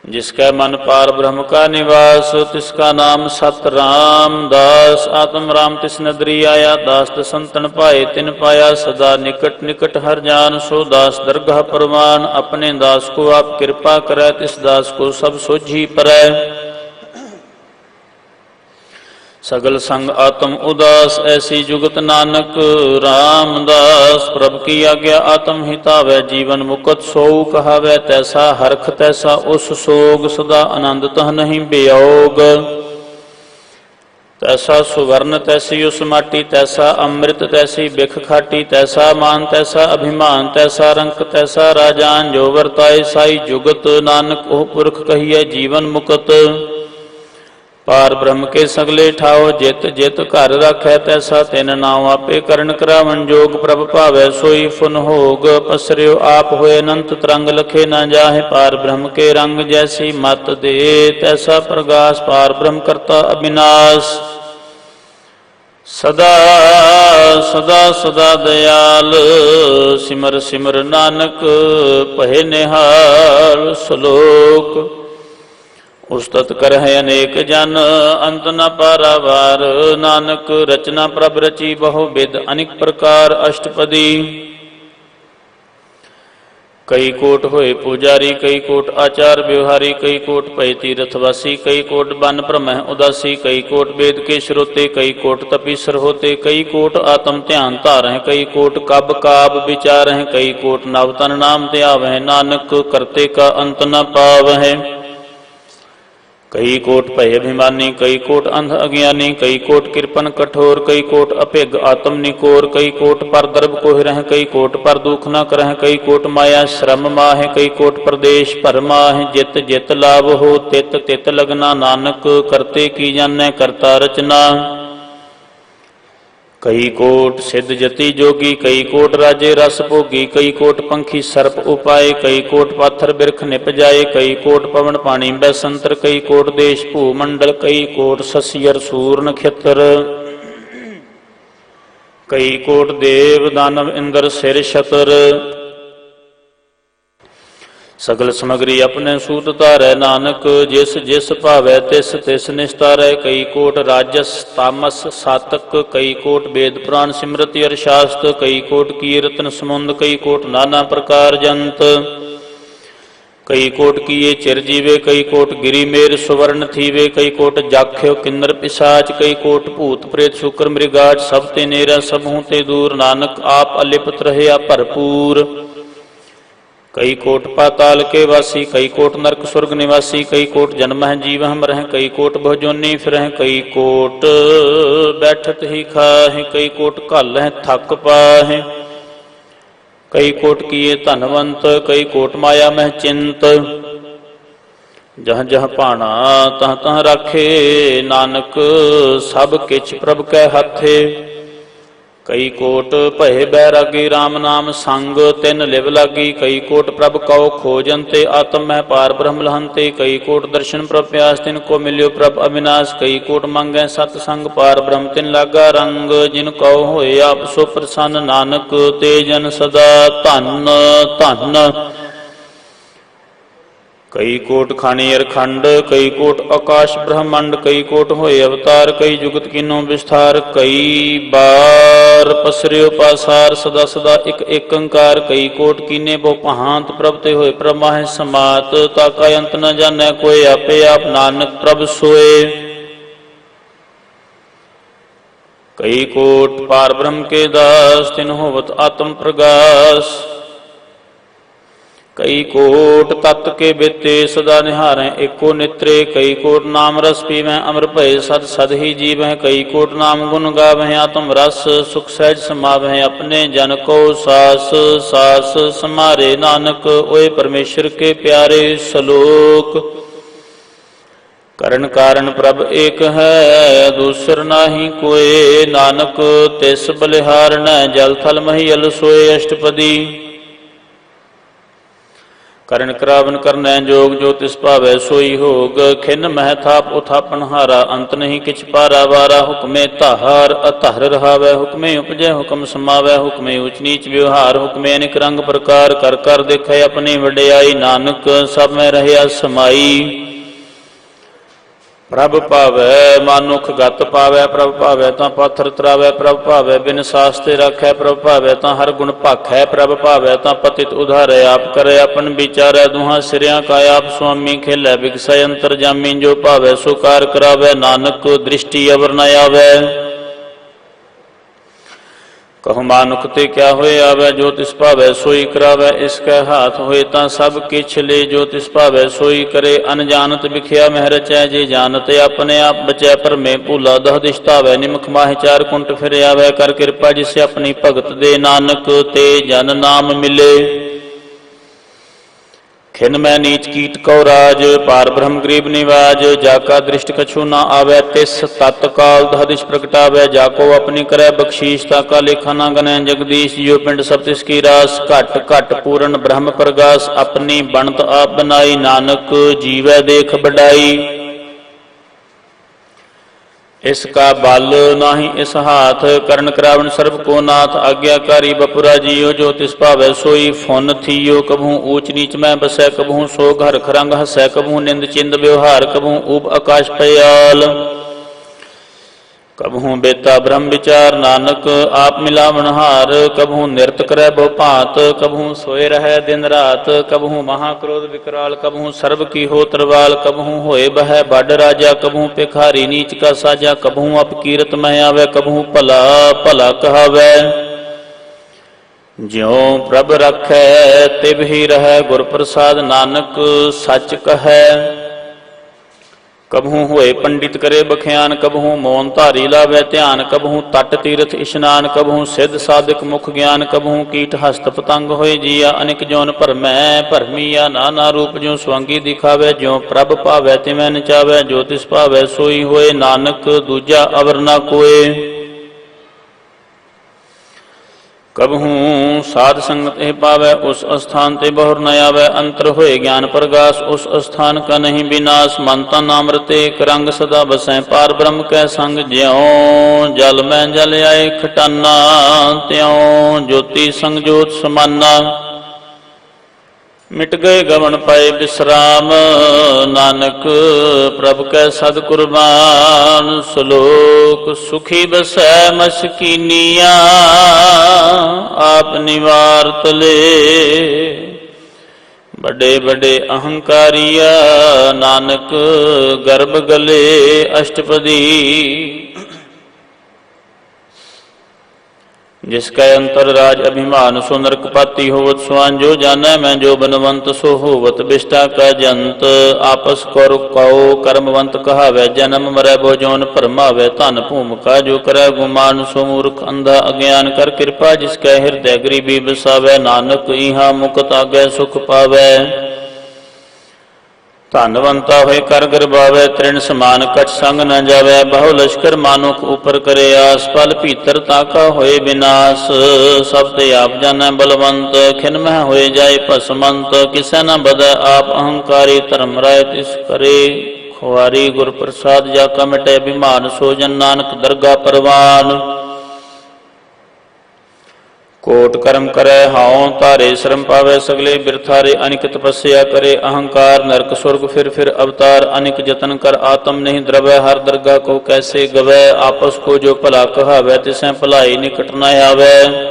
जिसका मन पार ब्रह्म का निवास, तिसका नाम सत राम दास। आत्म राम तिस नदरी आया, दास दसंतन पाए तिन पाया। सदा निकट निकट हर जान, सो दास दरगाह परवान। अपने दास को आप कृपा करै, तिस दास को सब सोझी परै। सगल संग आत्म उदास, ऐसी जुगत नानक रामदास। प्रभ की आज्ञा आत्म हितावै, जीवन मुकत सोऊ कहावै। तैसा हरख तैसा उस सोग, सदा आनंद तह नहीं वियोग। तैसा सुवर्ण तैसी उस माटी, तैसा अमृत तैसी बिख खाटी। तैसा मान तैसा अभिमान, तैसा रंक तैसा राजान। जो वर्ताए साई जुगत, नानक ओह पुरख कहिए जीवन मुकत। पार ब्रह्म के सगले ठाओ, जित जित घर राखै तैसा तिन नाव। आपे करण करावन जोग, प्रभ भावै सोई फुन होग। पसरियो आप होए अनंत तरंग, लखे न जाहे पार ब्रह्म के रंग। जैसी मत दे तैसा प्रगास, पार ब्रह्म करता अविनाश। सदा सदा सदा दयाल, सिमर सिमर नानक पहे निहाल। श्लोक उस्तत कर है अनेक जन, अंत न पारावार। नानक रचना प्रभ रची, बहु विद अनेक प्रकार अष्टपदी। कई कोट होए पुजारी, कई कोट आचार व्यवहारी। कई कोट पै तीर्थवासी, कई कोट बन प्रमह उदासी। कई कोट वेद के श्रोते, कई कोट तपीसर होते। कई कोट आत्म ध्यान धारह, कई कोट कब काब विचारह। कई कोट नवतन नाम त्यावह, नानक करते का अंत न पावह। कई कोट भय अभिमानी, कई कोट अंध अज्ञानी। कई कोट कृपन कठोर, कई कोट अभिग आत्म निकोर। कई कोट पर दर्भ कोहिरह, कई कोट पर दुख न करह। कई कोट माया श्रम माह, कई कोट प्रदेश परमाह। जित जित लाभ हो तित तित लगना, नानक करते की जानै करता रचना। कई कोट सिद्ध जति जोगी, कई कोट राजे रस भोगी। कई कोट पंखी सर्प उपाय, कई कोट पाथर बिरख निप जाए। कई कोट पवन पानी बैसंतर, कई कोट देश भूमंडल। कई कोट ससियर सूर नक्षत्र, कई कोट देव दानव इंद्र सिर छतर। सगल समग्री अपने सूत तारै, नानक जिस जिस भावै तिस तिस निस्तारै। कई कोट राजस तामस सातक, कई कोट वेद पुराण सिमृति अर शास्त्र। कई कोट कीर्तन समुंद, कई कोट नाना प्रकार जंत। कई कोट किए चिरजीवे, कई कोट गिरी मेर सुवर्ण थीवे। कई कोट जाख्यो किन्नर पिशाच, कई कोट भूत प्रेत शुक्र मृगाट। सब ते नेरा सब हूँ ते दूर, नानक आप अलिपत रहे भरपूर। कई कोट पाताल के वासी, कई कोट नरक स्वर्ग निवासी। कई कोट जन्मह जीवह मरह, कई कोट बहुजोनी फिरह। कई कोट बैठत ही खाह, कई कोट घालह थक पाह। कई कोट किए धनवंत, कई कोट माया मह चिंत। जह जह भाना तह तह राखे, नानक सब किछ प्रभ कै हाथे। कई कोट भय बैरागी, राम नाम संग तिन लिव लागी। कई कोट प्रभ कौ खोजंते, आत्म मह पार ब्रह्म लहंते। कई कोट दर्शन प्रभ प्यास, तिन को मिल्यो प्रभ अविनाश। कई कोट मंगै सतसंग, पार ब्रह्म तिन लागा रंग। जिन कौ होए आप सो प्रसन्न, नानक ते जन सदा धन धन। कई कोट खानी अरखंड, कई कोट आकाश ब्रह्मांड। कई कोट होए अवतार, कई जुगत कीनो विस्तार। कई बार पसरियो पासार, सदा सदा एक एक अंकार। कई कोट कीने बहु भांत, प्रभ ते होए प्रमाह समात। ताका अंत न जानै कोई, आपे आप नानक प्रभ सोए। कई कोट पार ब्रह्म के दास, तिन होवत आत्म प्रगास। कई कोट तत् के बेते, सदा निहारें एको नेत्रे। कई कोट नाम रस पीवें, अमर भय सद सद ही जीवें। कई कोट नाम गुण गावें, आत्म रस सुख सहज समावें। अपने जन को सास सास समारे, नानक ओए परमेश्वर के प्यारे। श्लोक ਕਰਨ ਕਾਰਨ ਪ੍ਰਭ ਏਕ ਹੈ, ਦੂਸਰ ਨਾਹੀ ਕੋਏ। ਨਾਨਕ ਤਿਸ ਬਲਿਹਾਰਣੈ, ਜਲ ਥਲ ਮਹੀਲ ਸੋਏ। ਅਸ਼ਟਪਦੀ। ਕਰਨ ਕਰਾਵਨ ਕਰਨੈ ਜੋਗ, ਜੋ ਤਿਸ ਭਾਵੈ ਸੋਈ ਹੋਗ। ਖਿਨ ਮਹਿ ਥਾਪ ਉਥਾਪਨ ਹਾਰਾ, ਅੰਤ ਨਹੀਂ ਕਿਛ ਪਾਰਾ ਵਾਰਾ। ਹੁਕਮੇ ਧਾਰ ਅਧਰ ਰਹਾਵੈ, ਹੁਕਮੇ ਉਪਜੈ ਹੁਕਮ ਸਮਾਵੈ। ਹੁਕਮੇ ਊਚ ਨੀਚ ਵਿਵਹਾਰ, ਹੁਕਮੇ ਅਨੇਕ ਰੰਗ ਪ੍ਰਕਾਰ। ਕਰ ਕਰ ਦੇਖੈ ਆਪਣੀ ਵਡਿਆਈ, ਨਾਨਕ ਸਭ ਮੈਂ ਰਹਿਆ ਸਮਾਈ। ਪ੍ਰਭ ਭਾਵੈ ਮਾਨੁਖ ਗਤ ਪਾਵੈ, ਪ੍ਰਭ ਭਾਵੈ ਤਾਂ ਪਾਥਰ ਤਰਾਵੈ। ਪ੍ਰਭ ਭਾਵੈ ਬਿਨ ਸਾਸਤੇ ਰਾਖੈ, ਪ੍ਰਭ ਭਾਵੈ ਤਾਂ ਹਰ ਗੁਣ ਭਾਖੈ। ਪ੍ਰਭ ਭਾਵੈ ਤਾਂ ਪਤਿਤ ਉਧਾਰੈ, ਆਪ ਕਰੈ ਆਪਨ ਵਿਚਾਰੈ। ਦੁਹਾਂ ਸਿਰਿਆਂ ਕਾ ਆਪ ਸੁਆਮੀ, ਖੇਲੈ ਬਿਗਸੈ ਅੰਤਰਜਾਮੀ। ਜੋ ਭਾਵੈ ਸੋ ਕਾਰ ਕਰਾਵੈ, ਨਾਨਕ ਦ੍ਰਿਸ਼ਟੀ ਅਵਰ ਨ ਆਵੈ। ਕਹੋ ਮਾਨੁਖ ਤੇ ਕਿਆ ਹੋਏ ਆਵੈ, ਜੋ ਤਿਸ ਭਾਵੈ ਸੋਈ ਕਰਾਵੈ। ਇਸ ਕੈ ਹਾਥ ਹੋਏ ਤਾਂ ਸਭ ਕਿਛ ਲੇ, ਜੋ ਤਿਸ ਭਾਵੈ ਸੋਈ ਕਰੇ। ਅਨਜਾਨਤ ਵਿਖਿਆ ਮਹਿ ਰਚੈ, ਜੇ ਜਾਣਤ ਆਪਣੇ ਆਪ ਬਚੈ। ਭਰਮੇ ਭੂਲਾ ਦਹ ਦਿਸ਼ ਧਾਵੈ, ਨਿਮਖ ਮਾਹਿ ਚਾਰ ਕੁੰਟ ਫਿਰ ਆਵੈ। ਕਰ ਕਿਰਪਾ ਜਿਸ ਆਪਣੀ ਭਗਤ ਦੇ, ਨਾਨਕ ਤੇ ਜਨ ਨਾਮ ਮਿਲੇ। ਖਿਨ ਮੈਂ ਨੀਚ ਕੀਟ ਕਉ ਰਾਜ, ਪਾਰ ਬ੍ਰਹਮ ਗਰੀਬ ਨਿਵਾਜ। ਜਾ ਕਾ ਦ੍ਰਿਸ਼ਟ ਕਛੂ ਨਾ ਆਵੈ, ਤਿਸ ਤਤ ਕਾਲ ਦਹ ਦਿਸ਼ ਪ੍ਰਗਟਾਵੈ। ਜਾ ਕੋ ਆਪਣੀ ਕਰੈ ਬਖਸ਼ੀਸ਼, ਤਾ ਕਾ ਲੇਖਾ ਨਾ ਗਨੈ ਜਗਦੀਸ਼। ਜੋ ਪਿੰਡ ਸਭ ਤਿਸ ਕੀ ਰਾਸ, ਘਟ ਘਟ ਪੂਰਨ ਬ੍ਰਹਮ ਪ੍ਰਗਾਸ। ਆਪਣੀ ਬਣਤ ਆਪ ਬਨਾਈ, ਨਾਨਕ ਜੀਵੈ ਦੇਖ ਬਡਾਈ। ਇਸ ਕਾ ਬਲ ਨਾਹੀ ਇਸ ਹਾਥ, ਕਰਨ ਕਰਾਵਨ ਸਰਬ ਕੋ ਨਾਥ। ਆਗਿਆਕਾਰੀ ਬਪੁਰਾ ਜੀਓ, ਜੋ ਤਿਸ ਭਾਵੈ ਸੋਈ ਫੁਨ ਥੀਓ। ਕਬਹੂ ਊਚ ਨੀਚ ਮੈਂ ਬਸੈ, ਕਬਹੂ ਸੋ ਘਰ ਖਰੰਗ ਹਸੈ। ਕਬਹੂ ਨਿੰਦ ਚਿੰਦ ਵਿਵਹਾਰ, ਕਬਹੂ ਊਪ ਆਕਾਸ਼ ਪਯਾਲ। ਕਬਹੂ ਬੇਤਾ ਬ੍ਰਹਮ ਵਿਚਾਰ, ਨਾਨਕ ਆਪ ਮਿਲਾਵਣ ਹਾਰ। ਕਬਹੂ ਨਿਰਤ ਕਰੈ ਬਹੁ ਭਾਂਤ, ਕਬਹੂ ਸੋਏ ਰਹੈ ਦਿਨ ਰਾਤ। ਕਬਹੂ ਮਹਾ ਕ੍ਰੋਧ ਵਿਕਰਾਲ, ਕਬਹੂ ਸਰਬ ਕੀ ਹੋ ਤਰਵਾਲ। ਕਬਹੂ ਹੋਏ ਬਹੈ ਵੱਡ ਰਾਜਾ, ਕਬਹੂ ਭਿਖਾਰੀ ਨੀਚ ਕਾ ਸਾਜਾ। ਕਬਹੂ ਅਪਕੀਰਤ ਮਹਿ ਆਵੈ, ਕਬਹੂ ਭਲਾ ਭਲਾ ਕਹਾਵੈ। ਜਿਉ ਪ੍ਰਭ ਰਖੈ ਤਿਵ ਹੀ ਰਹੈ, ਗੁਰ ਪ੍ਰਸਾਦ ਨਾਨਕ ਸੱਚ ਕਹੈ। ਕਬਹੂ ਹੋਏ ਪੰਡਿਤ ਕਰੇ ਬਖਿਆਨ, ਕਬਹੂ ਮੌਨ ਧਾਰੀ ਲਾਵੈ ਧਿਆਨ। ਕਬਹੂ ਤਟ ਤੀਰਥ ਇਸ਼ਨਾਨ, ਕਬਹੂ ਸਿੱਧ ਸਾਧਕ ਮੁਖ ਗਿਆਨ। ਕਬਹੂ ਕੀਟ ਹਸਤ ਪਤੰਗ ਹੋਏ ਜੀਆ, ਅਨਿਕ ਜੋਨ ਭਰਮੈ ਭਰਮੀਆ। ਨਾਨਾ ਰੂਪ ਜਿਉ ਸਵੰਗੀ ਦਿਖਾਵੈ, ਜਿਉ ਪ੍ਰਭ ਭਾਵੈ ਤਿਵੈ ਨਚਾਵੈ। ਜੋ ਤਿਸ ਭਾਵੈ ਸੋਈ ਹੋਏ, ਨਾਨਕ ਦੂਜਾ ਅਵਰ ਨਾ ਕੋਏ। ਕਬਹੂ ਸਾਧ ਸੰਗਤ ਇਹ ਪਾਵੈ, ਉਸ ਅਸਥਾਨ ਤੇ ਬਹੁਰ ਨ ਆਵੈ। ਅੰਤਰ ਹੋਏ ਗਿਆਨ ਪ੍ਰਗਾਸ, ਉਸ ਅਸਥਾਨ ਕਾ ਨਹੀਂ ਵਿਨਾਸ਼। ਮਨ ਤਨ ਅੰਮ੍ਰਿਤ ਏਕ ਰੰਗ, ਸਦਾ ਬਸੈ ਪਾਰ ਬ੍ਰਹਮ ਕੈ ਸੰਗ। ਜਿਉ ਜਲ ਮੈਂ ਜਲ ਆਏ ਖਟਾਨਾ, ਤਿਉ ਜੋਤੀ ਸੰਗ ਜੋਤ ਸਮਾਨਾ। ਮਿਟ ਗਏ ਗਵਨ ਪਾਏ ਬਿਸਰਾਮ, ਨਾਨਕ ਪ੍ਰਭ ਕੈ ਸਦ ਕੁਰਬਾਨ। ਸ਼ਲੋਕ ਸੁਖੀ ਬਸੈ ਮਸਕੀਨੀਆ, ਆਪ ਨਿਵਾਰਤ ਲੇ। ਵੱਡੇ ਵੱਡੇ ਅਹੰਕਾਰੀਆ, ਨਾਨਕ ਗਰਭ ਗਲੇ। ਅਸ਼ਟਪਦੀ। ਜਿਸ ਕੈ ਅੰਤਰ ਰਾਜ ਅਭਿਮਾਨ, ਸੋ ਨਰਕਪਾਤੀ ਹੋਵਤ ਸੁਆਨ। ਜੋ ਜਾਣੈ ਮੈਂ ਜੋ ਬਨਵੰਤ, ਸੋ ਹੋਵਤ ਬਿਸ਼ਟਾ ਕਾ ਜੰਤ। ਆਪਸ ਕਰ ਕਉ ਕਰਮਵੰਤ ਕਹਾਵੈ, ਜਨਮ ਮਰੈ ਬਹੁ ਜੋਨ ਭਰਮਾਵੈ। ਧਨ ਭੂਮਿਕਾ ਜੋ ਕਰੈ ਗੁਮਾਨ, ਸੋ ਮੂਰਖ ਅੰਧਾ ਅਗਿਆਨ। ਕਰ ਕਿਰਪਾ ਜਿਸ ਕੈ ਹਿਰਦੈ ਗਰੀਬੀ ਬਸਾਵੈ, ਨਾਨਕ ਇਹਾ ਮੁਕਤ ਆਗੈ ਸੁਖ ਪਾਵੈ। ਧਨਵੰਤਾ ਹੋਏ ਕਰ ਗਰਬਾਵੈ, ਤ੍ਰਿਣ ਸਮਾਨ ਕਛ ਸੰਗ ਨ ਜਾਵੈ। ਬਹੁ ਲਸ਼ਕਰ ਮਾਨੁਖ ਉਪਰ ਕਰੇ ਆਸ, ਪਲ ਭੀਤਰ ਤਾਕਾ ਹੋਏ ਵਿਨਾਸ਼। ਸਭ ਤੇ ਆਪ ਜਾਣੈ ਬਲਵੰਤ, ਖਿਨ ਮਹਿ ਹੋਏ ਜਾਏ ਭਸਮੰਤ। ਕਿਸੈ ਨ ਬਦੈ ਆਪ ਅਹੰਕਾਰੀ, ਧਰਮ ਰਾਏ ਤਿਸ ਕਰੇ ਖੁਆਰੀ। ਗੁਰ ਪ੍ਰਸਾਦ ਜਾ ਕਾ ਮਿਟੈ ਅਭਿਮਾਨ, ਸੋ ਜਨ ਨਾਨਕ ਦਰਗਾ ਪਰਵਾਨ। ਕੋਟ ਕਰਮ ਕਰੈ ਹਾਉ, ਧਾਰੇ ਸ਼ਰਮ ਪਾਵੈ ਸਗਲੇ ਬਿਰਥਾਰੇ। ਅਨਿਕ ਤਪੱਸਿਆ ਕਰੇ ਅਹੰਕਾਰ, ਨਰਕ ਸੁਰਗ ਫਿਰ ਫਿਰ ਅਵਤਾਰ। ਅਨਿਕ ਜਤਨ ਕਰ ਆਤਮ ਨਹੀਂ ਦਰਵੈ, ਹਰ ਦਰਗਾ ਕੋ ਕੈਸੇ ਗਵੈ। ਆਪਸ ਕੋ ਜੋ ਭਲਾ ਕਹਾਵੈ, ਤਿਸੈ ਭਲਾਈ ਨਿਕਟ ਨ ਆਵੈ।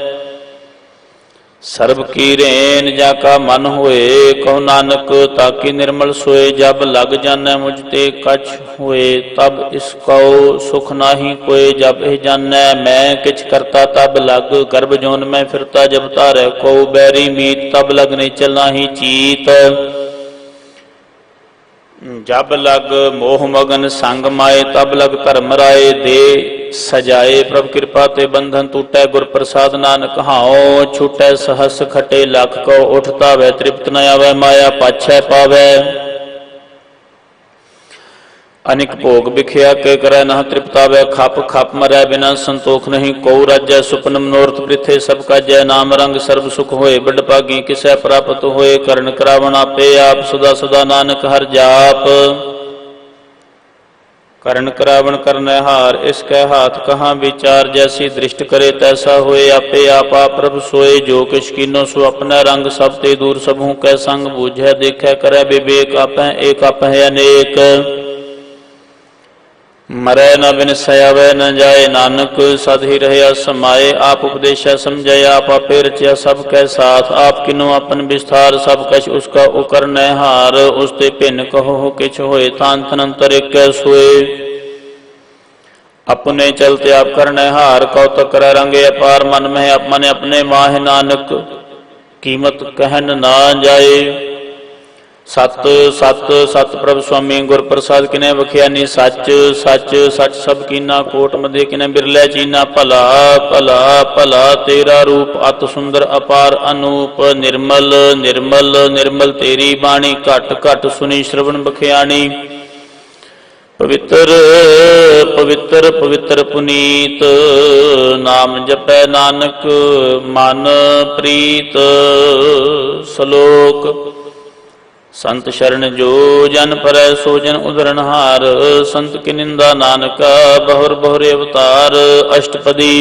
ਸਰਬ ਕੀ ਰੇਨ ਜਾ ਕਾ ਮਨ ਹੋਏ, ਕਹੋ ਨਾਨਕ ਤਾਕੀ ਨਿਰਮਲ ਸੋਏ। ਜਬ ਲਗ ਜਾਣੈ ਮੁਝ ਤੇ ਕਛ ਹੋਏ, ਤਬ ਇਸ ਕਉ ਸੁਖ ਨਾਹੀ ਕੋਏ। ਜਬ ਇਹ ਜਾਣੈ ਮੈਂ ਕਿਛ ਕਰਤਾ, ਤਬ ਲਗ ਗਰਭ ਜੋਨ ਮੈਂ ਫਿਰਤਾ। ਜਬ ਧਾਰੈ ਕਉ ਬੈਰੀ ਮੀਤ, ਤਬ ਲਗ ਨਹੀਂ ਚਲਨਾਹੀ ਚੀਤ। ਜਬ ਲਗ ਮੋਹ ਮਗਨ ਸੰਗ ਮਾਏ, ਤਬ ਲਗ ਧਰਮ ਰਾਏ। ਦੇ ਸਜਾਏ ਪ੍ਰਭ ਕਿਰਪਾ ਤੇ ਬੰਧਨ ਟੂਟੈ, ਗੁਰ ਪ੍ਰਸਾਦ ਨਾਨਕ ਹਾਉ। ਛੂਟੈ ਸਹਸ ਖਟੇ ਲੱਖ ਕੋ, ਉਠਤਾ ਵੈ ਤ੍ਰਿਪਤ ਨ ਆਵੈ। ਮਾਇਆ ਪਾਛੈ ਪਾਵੈ, अनिक भोग बिखिया के करै नह तृप्तावै खप खप मरै बिना संतोख नहीं कौ राज्य सुपन मनोरथ वृथे सब काजै नाम रंग सर्व सुख होए बड़ भागी किसै प्राप्त होए करण करावन आपे आप सदा सदा नानक हर जाप करण करावन करनहार इसकै हाथ कहाँ विचार जैसी दृष्ट करे तैसा होए आपे आपा प्रभ सोए जो किश कीनो सो अपना रंग सब ते दूर सबहू कै संग बूझै देखै करै विवेक आपै एक आपै अनेक मरै न बिन सयावै न जाए नानक सद ही रहया समाए आप उपदेशा समझाए आप आपे रचिया सब कै साथ आप किनो अपन विस्तार सब कछ उसका उकर नहार उसते भिन्न कहो किछ होए तान तनंतर एक सोए अपने चलते आप करने हार कौतक कर रंगे अपार मन में आप मन अपने माह नानक कीमत कहन ना जाए सत सत सत प्रभ स्वामी गुर प्रसाद किने बखियानी सच सच सच सब कीना कोट मधे किने बिरलै चीना भला भला भला तेरा रूप अत सुंदर अपार अनूप निर्मल निर्मल निर्मल तेरी बाणी घट घट सुनी श्रवण बखियानी पवित्र पवित्र पवित्र पुनीत नाम जपै नानक मन प्रीत श्लोक संत शरण जो जन परै सो जन उदरणहार संत की निंदा नानका बहुर बहुर अवतार अष्टपदी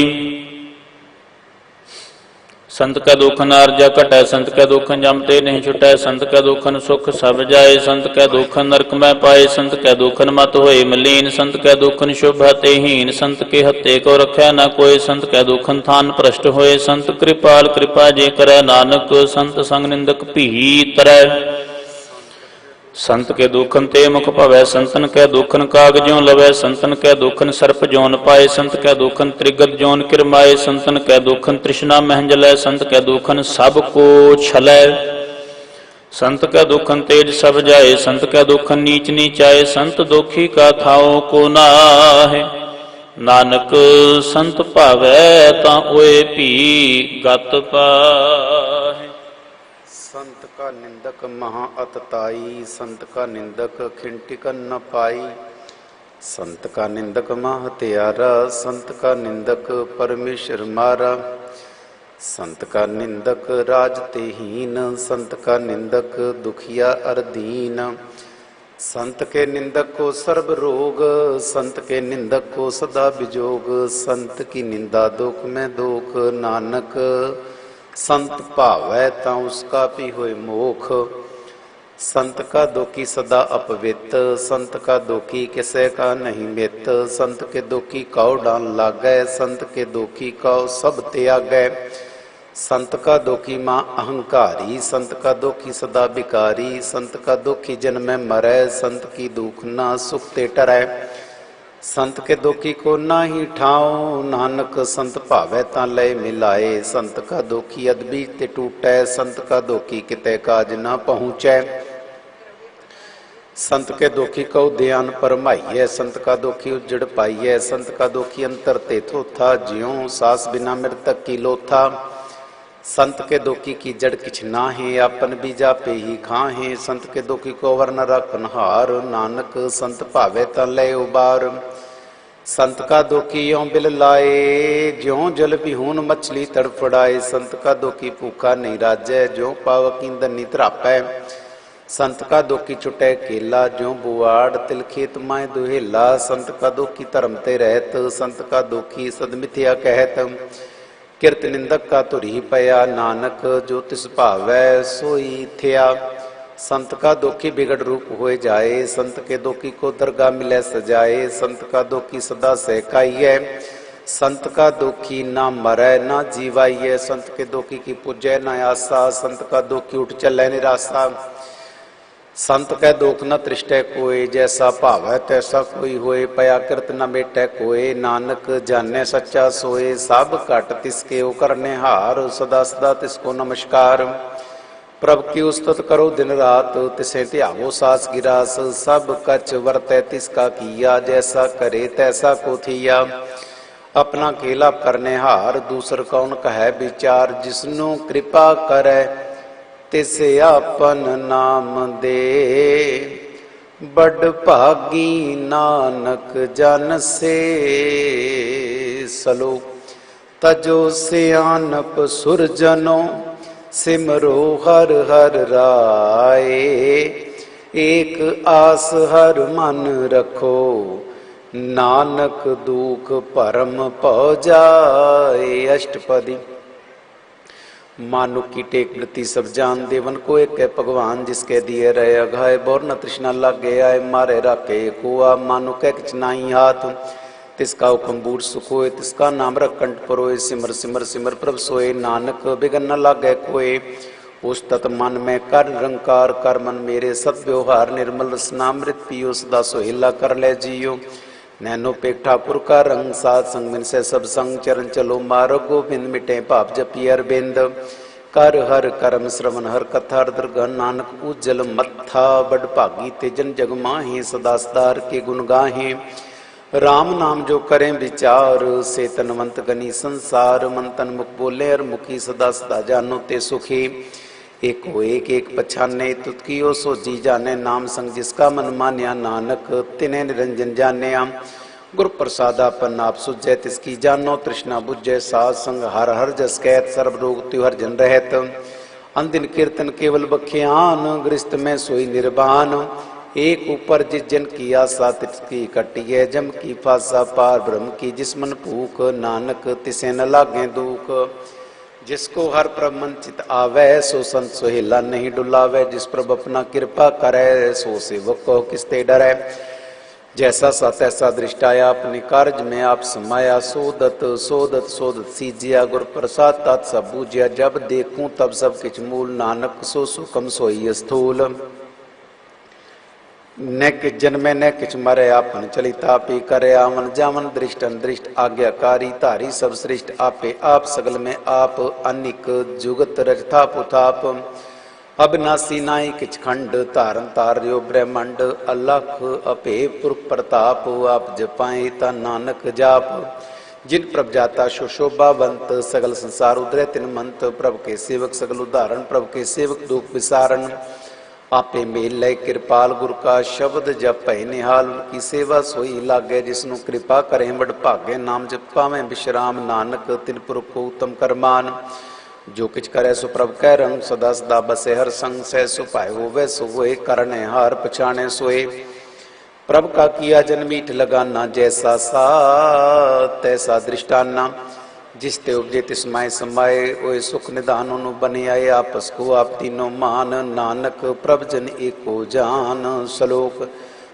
संत का दुखन आरजा घटै संत का दुखन जमते नहीं छुटै संत का दुखन सुख सब जाए संत का दुखन नरक में पाए संत का दुखन मत होए मलीन संत का दुखन शुभ हते हीन संत के हत्ते को रखै न कोई संत का दुखन थान भ्रष्ट होए संत कृपाल कृपा जे करै नानक संत संग निंदक भी तरै संत के दुखन ते मुख भवै संतन कै दुखन काग ज्यों लवै संतन कै दुखन सर्प जौन पाए संत कै दुखन त्रिगत जौन किरमाए संतन कै दुखन तृष्णा महंजलै संत कै दुखन सब को छलै संत कै दुखन तेज सब जाए संत कै दुखन नीच नीचाए संत दुखी का थाओ को नाहे नानक संत भावै तां ओए भी गत पाहे संत का निंदक महा अतताई संत का निंदक खिंटिकन न पाई संत का निंदक महा हत्यारा संत का निंदक परमेश्वर मारा संत का निंदक राजतेहीन संत का निंदक दुखिया अरदीन संत के निंदक को सर्व रोग संत के निंदक को सदा विजोग संत की निंदा दुख में दुख नानक संत भावै तां उसका भी होए मोख संत का दोखी सदा अपवित संत का दोखी किसे का नहीं मित संत के दोखी कौ डान लागै संत के दोखी कौ सब त्यागै संत का दोखी मां अहंकारी संत का दोखी सदा बिकारी संत का दोखी जन्म में मरै संत की दुख ना सुख ते टरै संत के दुखी को ना ही ठाओ नानक संत भावै तां लय मिलाए संत का दुखी अदबी ते टूटै संत का दुखी किते काज ना पहुँचै संत के दुखी को ध्यान परमाइए संत का दुखी उजड़ पाइए संत का दुखी अंतर ते थोथा ज्यों सास बिना मृतक की लोथा संत के दुखी की जड़ किछ ना है अपन बीजा पे ही खाहे संत के दुखी को वर्ण रखन हार नानक संत भावे तां लय उबार संत का दुखी यों बिल लाए ज्यों जल बिहून मछली तड़फड़ाए संत का दुखी भूखा नहीं राजै ज्यों पावक ईंधन त्रापै संत का दुखी छुटै केला ज्यों बुआड़ तिल खेत माए दुहेला संत का दुखी धर्म ते रहत संत का दुखी सदमिथ्या कहत किरत निंदक का तुरी पया नानक जो तिस भावै सोई थिया संत का दुखी बिगड़ रूप होए जाए संत के दुखी को दरगाह मिले सजाए संत का दुखी सदा सहकाइए संत का दुखी ना मरै ना जीवाइए संत के दुखी की पूजै न आसा संत का दुखी उठ चलै निराशा संत कै दुख न तृष्टै कोय जैसा भावै तैसा कोई होए पया कृत न मेटै कोय नानक जानै सच्चा सोए सब घट तिसके ओ करने हार सदा सदा तिसको नमस्कार प्रभ की उस्तत करो दिन रात तिसे ध्यावो सास गिरास सब कच वर्तै तिसका किया जैसा करे तैसा को थिया अपना खेला करने हार दूसर कौन कहे विचार जिसनु कृपा करे तिसे अपन नाम दे बड़ भागी नानक जन से सलोक। तजो सियानप सुरजनो सिमरो हर हर राय। एक आस हर मन रखो नानक दुख परम पौ जाए। अष्टपदी। मानु की टेक वृत्ति सब जान देवन को एक है भगवान जिसके दिए रहे अघाय। बोर न तृष्णा लागे आए मारे राके कुआ। मानु कह किछ नाई हाथ तिसका हुक्म बूढ़ सुखोए। तिसका नाम रख कंठ परोए। सिमर सिमर सिमर प्रभ सोए। नानक बिगन न लागे कोय। उस तत मन में कर रंकार कर मन मेरे सत व्यवहार निर्मल रसनामृत पियो सदा सोहिला कर ले जियो। नैनो पेक ठाकुर का रंग सात संग मिन से सब संग चरण चलो मारो गोविंद मिटे पाप जपी अरविंद। कर हर करम श्रवण हर कथा दरगह नानक उज्जल मत्था। बड़ भागी तेजन जग माहे सदा सदार के गुण गाहे। राम नाम जो करें विचार से तनवंत गनी संसार। मन तन मुख बोले और मुखी सदा सदा जानो ते सुखी। एक हो एक पछाने तुतकियो सो जी जाने। नाम संग जिसका मन मान्या नानक तिने निरंजन जान्या। गुरु प्रसादापन आप सुझे तिसकी जानो। तृष्णा बुझे साध संग हर हर जस कहत। सर्व रोग त्योहर जन रहत। अंदिन कीर्तन केवल बख्यान गृहस्थ में सोई निर्वाण। एक ऊपर जिस जन की आशा तिसकी कटी है। जम की फासा पार ब्रह्म की जिस मन भूख। नानक तिसे न लागे दुख। जिसको हर प्रभ मन चित आवे सो संत सोहेला नहीं डुलावे। जिस प्रभ अपना कृपा करे सो सेवक को किसते डरे। जैसा सा तैसा दृष्टाया अपने कार्य में आप समाया। सोदत सोदत सोदत सीजिया गुर प्रसाद तात सब बूझिया। जब देखूं तब सब किछ मूल नानक सो सुखम सोई स्थूल। न किछ जन्मे न किछ मरे आपन चलिता पी करे। आवन जावन दृष्ट अनदृष्ट आज्ञाकारी धारी सब श्रेष्ठ। आपे आप सगल में आप अनिक जुगत रजता पुताप। अविनाशी नाई किछ खंड तारन तार्यो ब्रह्मंड। अलख अपे पुरख प्रताप आप जपाए ता नानक जाप। जिन प्रभ जाता शोभावंत सगल संसार उदरे तिन मंत। प्रभ के सेवक सगल उदाहरण प्रभ के सेवक दुख विसारण। आपे मेल लय कृपाल गुरु का शब्द जप पै निहाल। उनकी सेवा सोई लागे जिसनु कृपा करें बड़ भागे। नाम जप पावें विश्राम नानक तिन पुरख को उत्तम करमान। जो किछ करे सो प्रभ कह रंग सदा सदा बसे हर संग। सह सुपाय होवे सो होए करने हार पछाणे सोए। प्रभ का किया जन मीठ लगाना जैसा सा तैसा दृष्टाना। जिस ते उपजे तिस माय समाये ओए सुख निधान उनु बने आए। आपस को आप तीनों मान नानक प्रभ जन एको जान। श्लोक।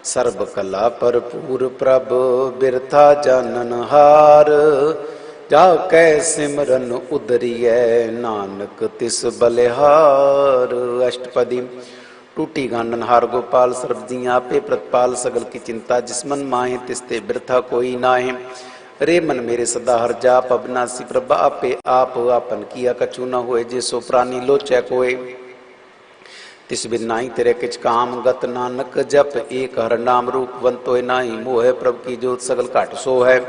सर्व कला भरपूर प्रभ बिरथा जानन हार। जाकै सिमरन उदरिय नानक तिस बलिहार। अष्टपदी। टूटी गांडन हार गोपाल सर्व जिया पे प्रतिपाल। सगल की चिंता जिस मन माहे तिसते बिरथा कोई नाहे। रे मन मेरे सदा हर जाप अविनाशी प्रभ आपे आप। आपन किया कछु न होए जे सो प्राणी लोचै कोय। तिस बिन नाई तेरे किछ काम गत नानक जप। एक हर नाम रूप वंतोय नाई मोह। प्रभ की जोत सगल घाट सो है।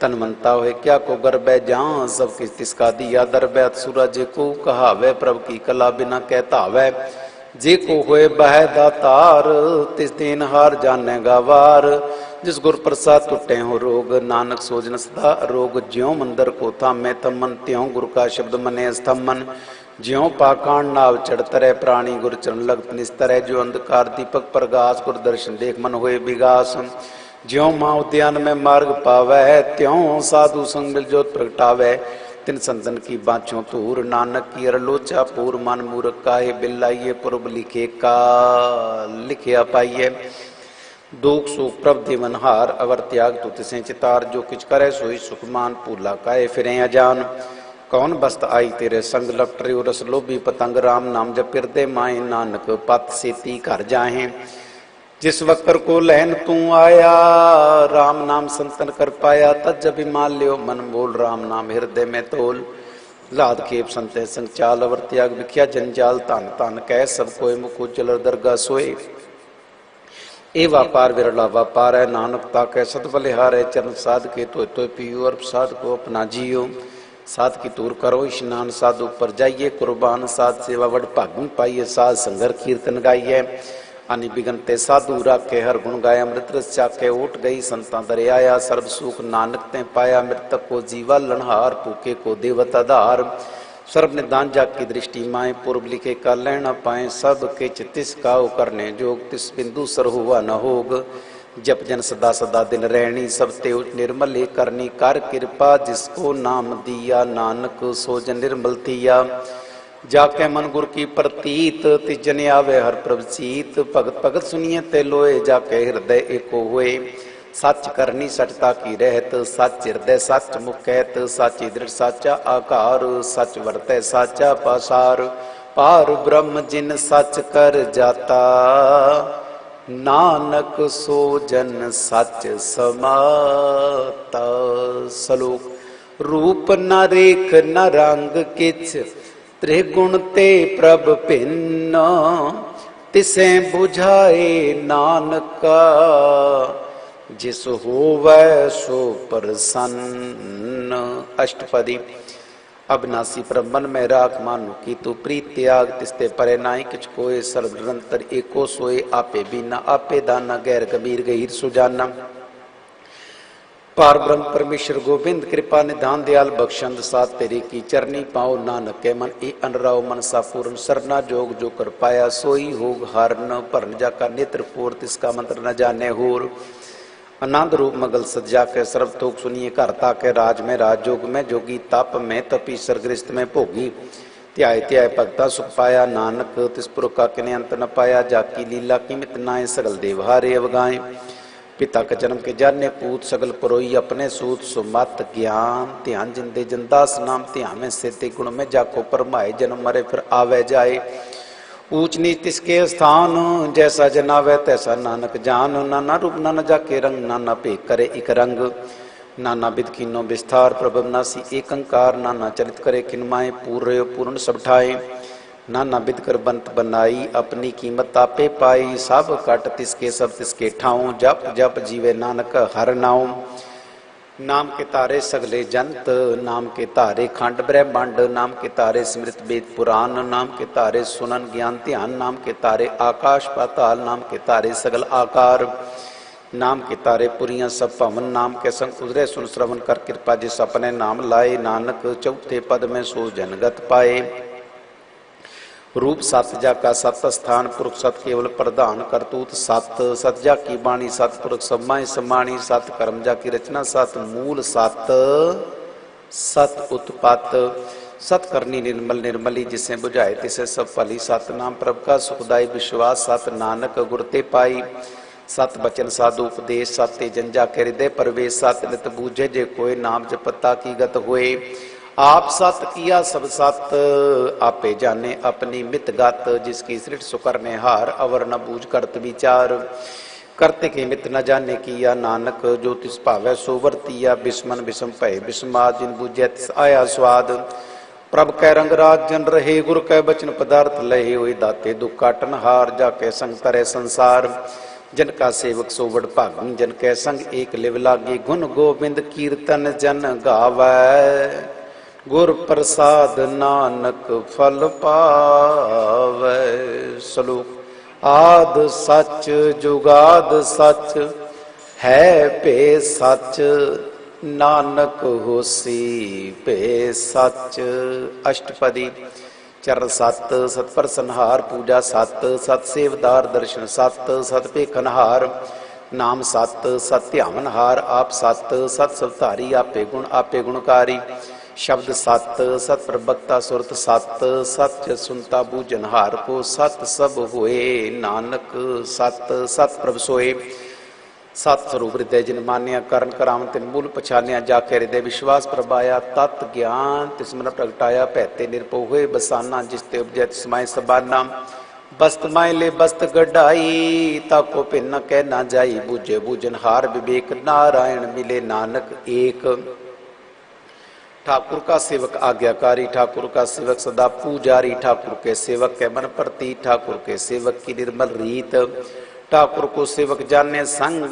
तन मनता होए क्या को गर्बै जहाँ सब किस तिसका दिया दरबै। सूरज को कहावे प्रभ की कला बिना कहता हवै। जे को होए बह दातार तिस दिन हार जाने गावार। जिस गुर प्रसाद टूटे हो रोग नानक सोजन सदा रोग। ज्यों मंदिर को थामे तमन त्यों गुरु का शब्द मने स्तमन। ज्यों पाकान नाव चढ़तरे प्राणी गुरु चरण लगत निस्तरे। जो अंधकार दीपक प्रगास गुरु दर्शन देख मन होए विगास। ज्यों माँ उद्यान में मार्ग पावै त्यों साधु संग मिल जोत प्रगटावै। तिन संतन की बाँचों तूर नानक की अरलोचा पूर। मन मूर्ख काहे बिल्लाइये पुरब लिखे का लिखिया पाइये। दुख सुख प्रभ देवन हार अवर त्याग तु तिसें चितार। जो किछ करे सोई सुखमान भूला काहे फिरें अजान। कौन बस्त आई तेरे संग लपटरे रस लोभी पतंग। राम नाम जप फिरदे माए नानक पत सेती घर जाहे। जिस वक्र को लहन तू आया राम नाम संतन कर पाया। तज जब मान लियो मन बोल राम नाम हृदय में तोल। लाद खेप संते संग चाल अवर त्याग विख्या जंजाल। तान तान कह सब कोय मुख उज्जल दरगाह सोए। ए व्यापार विरला व्यापार है नानक ताकै सत बलिहार है। चरण साध के तो पियो और साध को अपना जियो। साध की दूर करो स्नान साधु पर जाइए कुर्बान। साध सेवा वड भागुन पाइए साध संगर कीर्तन गाइए। अनि बिगनते साधु राखे हर गुण गाया अमृत रस चाखे उठ गई संता दरियाया सर्व सुख नानक ते पाया मृतक को जीवा लनहार भूखे को देवत आधार सर्व निदान जाकी दृष्टि माए पूर्व लिखे का लेना पाए सब के चितिस काउ करने जोग तिस बिंदु सर हुआ न होग जप जन सदा सदा दिन रहनी सब ते निर्मल करनी कर कृपा जिसको नाम दिया नानक सो जन निर्मल थिया जाके मन गुर की प्रतीत तिजन आवे हर प्रभचीत भगत भगत सुनिए ते लोए जाके हृदय एको हुए सच करनी सचता की रहत सच हृदय सच मुख कहत साची दृढ़ साचा आकार सच वर्तय साचा पासार पार ब्रह्म जिन सच कर जाता नानक सो जन सच समाता। सलोक रूप न रेख न रंग किच त्रिगुण ते प्रभ भिन्न तिसे बुझाए नानका जिस होवै सो प्रसन्न। अष्टपदी अविनाशी प्रबन में राख मानु की तू प्रीत त्याग तिस्ते परे नाई किछ कोय सर्व निरंतर एको सोए आपे बिना आपे दाना गैर गंभीर गहीर सुजाना। पार ब्रह्म परमेश्वर गोविंद कृपा निधान दयाल बख्शंद साथ तेरी की चरनी पाओ नानक के मन ए अनराव मनसा पूर्ण सरना जोग जो कर पाया सोई होग हार न भरन जाका नेत्र फोर तिसका मंत्र न जाने होर। आनंद रूप मगल सज्जा के सर्व तोक सुनिए करता के राज में राजयोग में जोगी तप में तपी सरगृस्त में भोगी त्याय त्याय भगता सुख पाया नानक तिसपुर का किने अंत न पाया जाकी लीला कीमत नाए सगल देवहारे अवगाए। पिता के जन्म के जाने पूत सगल परोई अपने सूत सुमत ज्ञान ध्यान जिंदे जनदास नाम ध्यान में सेते गुण में जाको परमाए जन्म मरे फिर आवे जाए ऊंच नीच तिसके स्थान जैसा जनावे तैसा नानक जान नाना रूप नाना जाके रंग नाना पे करे इक रंग नाना विध कीनो विस्तार प्रभव नासी एक अंकार नाना चरित करे किनमाए पूर्य पूर्ण सब ठाए नाना विध कर बंत बनाई अपनी कीमत आपे पाई सब कट तिसके सब तिसके ठाऊं जप जप जीवे नानक हर नाम। नाम के तारे सगले जंत नाम के तारे खंड ब्रह्मांड नाम के तारे स्मृत वेद पुराण नाम के तारे सुनन ज्ञान ध्यान नाम के तारे आकाश पाताल नाम के तारे सगल आकार नाम के तारे पुरियां सब पवन नाम के संग उदरे सुन श्रवण कर कृपा जिस अपने नाम लाए नानक चौथे पद में सो जनगत पाए। रूप सतजा का सत स्थान पुरुष सत केवल प्रधान करतूत सत सतजा की बाणी सत पुरुष समाय समाणी सत कर्मजा की रचना सत मूल सत सत उत्पात सत करनी निर्मल निर्मली जिसे बुझाए तिसे सब फली सत नाम प्रभ का सुखदाई विश्वास सत नानक गुरते पाई सत बचन साधु उपदेश सत्य जंजा के हृदय प्रवेश सत नित बूझे जे कोई नाम जपता की गत हुए आप सत किया सब सत आपे जाने अपनी मित गत जिसकी सृष्टि सुकरने हार अवर न बूझ करत विचार करते के मित न जाने किया नानक जो तिस भावै सो वर्तिया बिस्मन बिस्म भय बिस्माद जिन बूझे तिस आया स्वाद प्रभ कै रंग राज जन रहे गुरु कै बचन पदार्थ लहे हुए दाते दुख काटन हार जाके संग तरे संसार जन का सेवक सो बड़ भागन जन कै संग एक लिव लागे गुण गोविंद कीर्तन जन गावै गुर प्रसाद नानक फल पावै। श्लोक आद सच जुगाद सच है पे सच नानक होसी पे सच। अष्टपदी चरण सत सतपर संहार पूजा सत सत सेवदार दर्शन सत सत पेखनहार नाम सत सत्यावनहार आप सत सत सवधारी आपे गुणकारी शब्द सत सत प्रवक्ता सुरत सत सत्य सुनता बूझनहार को सत सब हुए नानक सत सत प्रभ सोए सत स्वरूप हृदय जिन मान्या करण करावन तिन मूल पछानिया जाके हृदय विश्वास प्रभाया तत् ज्ञान तिस्मन प्रगटाया पैते निरपो हुए बसाना जिसते उपजय तिस्माय सबाना बस्त माइले बस्त गढ़ाई ताको पे न कह ना जाई बूझे बूझनहार विवेक नारायण मिले नानक एक। ठाकुर का सेवक आज्ञाकारी ठाकुर का सेवक सदा पूजारी ठाकुर के सेवक के मन प्रति ठाकुर के सेवक की निर्मल रीत ठाकुर को सेवक जाने संग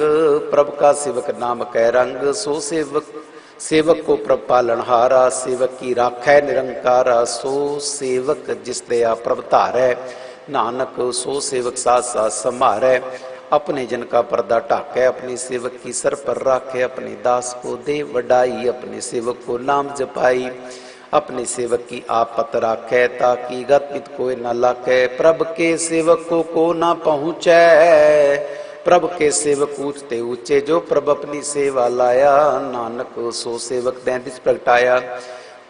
प्रभ का सेवक नाम कै रंग सो सेवक को प्रभ पालनहारा सेवक की राखै निरंकारा सो सेवक जिस दया प्रभ धारै नानक सो सेवक साथ साथ संभारै। अपने जन का पर्दा ढाकै, अपने सेवक की सर पर राखे। अपने दास को दे वडाई, अपने सेवक को नाम जपाई। अपने सेवक की आप पत राखै, ताकि गत पित कोई न लाकै। प्रभ के सेवक को ना पहुँचै, प्रभ के सेवक ऊंचते ऊंचे। जो प्रभ अपनी सेवा लाया, नानक सो सेवक दैं दिस प्रगटाया।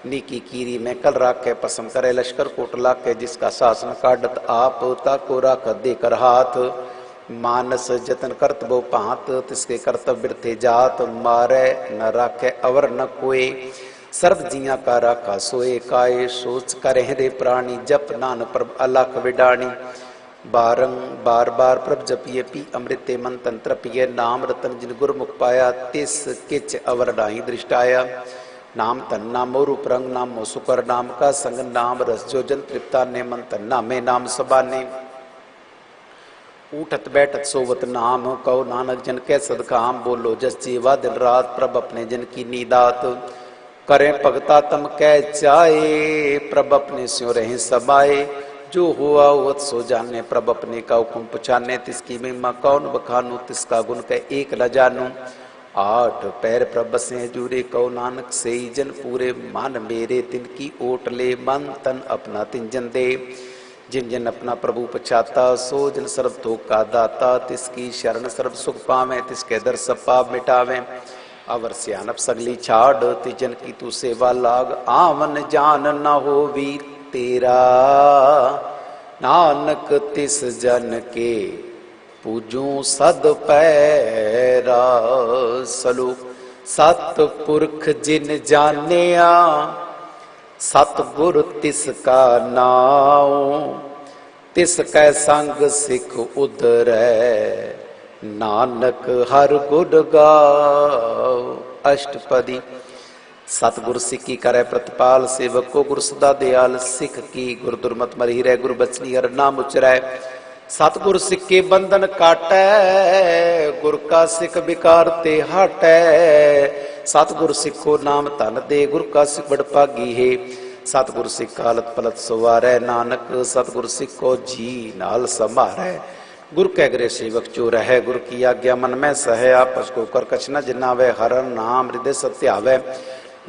नीकी कीरी में कल राखे, पसम करे लश्कर कोट लाके। जिसका शासन काटत आप, ताको राख देकर हाथ। मानस जतन करत बो भांत, तिसके कर्तव्य बिरथे जात। मारे न राखे अवर न कोय, सर्व जिया का राखा सोए। काय सोच करे रे प्राणी, जप नान प्रभ अलख विडाणी। बार बार प्रभ जपिए, पी अमृते मन तंत्र पिए। नाम रतन जिन गुरमुख पाया, तिस किच अवर डाही दृष्टाया। नाम तन नाम रूप रंग नाम सुकर नाम का संग। नाम रस जो जन तृप्ता ने मन तन नामे नाम सबाने। उठत बैठत सोवत नाम, कहो नानक जन के सदकाम। बोलो जस जीवा दिन रात, प्रभ अपने जन की नीदात। करें भगता तम कह चाहे, प्रभ अपने स्यों रहे समाये। जो हुआ वत सो जाने, प्रभ अपने का हुक्म पुछाने। तिसकी महिमा कौन बखानू, तिसका गुण कह एक न जानू। आठ पैर प्रभ से जुरे, कहो नानक से जन पूरे। मन मेरे तिनकी ओट ले, मन तन अपना तिन जन दे। जिन जन अपना प्रभु पछाता, सो जन सर्व तो का दाता। तिसकी शरण सर्व सुख पावे, तिसके दर सब पाप मिटावे। अवर सियानप सगली छाड़, तिजन की तू सेवा लाग। आवन जान न होवी तेरा, नानक तिस जन के पूजू सद पैरा। सलोक सतपुरख जिन जानिया, सतगुर तिसका नाम। तिसकै संग सिख उधरै, नानक हर गुण गाओ। अष्टपदी। सतगुर सिक्की करे प्रतिपाल, सेवक को गुर सदा दयाल। सिख की गुर दुर्मत मरी रह, गुर बचनी हर नाम उचरै। सतगुर सिख के बंधन काटै, गुर का सिख विकार ते हटै। सतगुर सिखो नाम धन दे, गुर का सिख बड़ भागी है। सतगुर सिख हालत पलत सवारै, नानक सतगुर सिखो जी नाल संभारै। गुर कै गृह सेवक चो रहै, गुर की आज्ञा मन में सहै। आपस को कर कछ न जिनावै, हर नाम हृदय सत्यावै।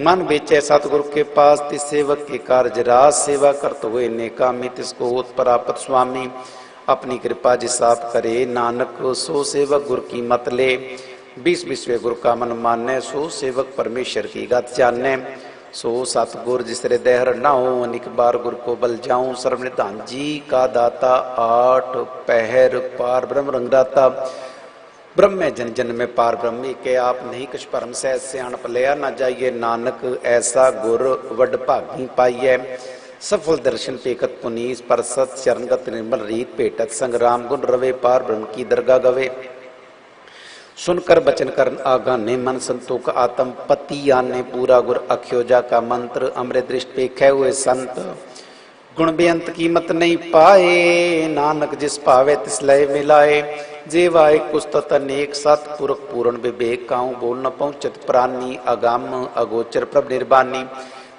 मन बेचे सतगुर के पास, तिस सेवक के कार्य रास। सेवा करत हुए नेकामी, तिसको होत प्राप्त स्वामी। अपनी कृपा जिस आप करे, नानक सो सेवक गुर की मत ले। 20 विश्व गुर का मन माने, सो सेवक परमेश्वर की गत जाने। सो सतगुर जिस हृदय हर नाओ, अनेक बार गुर को बल जाऊं। सर्वनिधान जी का दाता, 8 पहर पार ब्रह्म रंगराता। ब्रह्म जन जन में पार ब्रह्मी के, आप नहीं कुछ परम सहज सियाणप लिया न जाइए। नानक ऐसा गुर वड भागी पाइए। सफल दर्शन पेकत पुनीस, परसत चरणगत निर्मल रीत। पेटत संग्राम गुण रवे, पार ब्रह्म की दरगाह गवे। सुनकर बचन करन आगाने, मन संतोख आत्म पति आने। पूरा गुर अख्योजा का मंत्र, अमृत दृष्ट पेखे हुए संत। गुण बेअंत कीमत नहीं पाए, नानक जिस पावे तिस लय मिलाए। जेवाए कुस्तत अनेक, सतपुरख पूर्ण विवेक। काऊं बोल न पहुँचत प्राणी, अगम अगोचर प्रभ निर्बानी।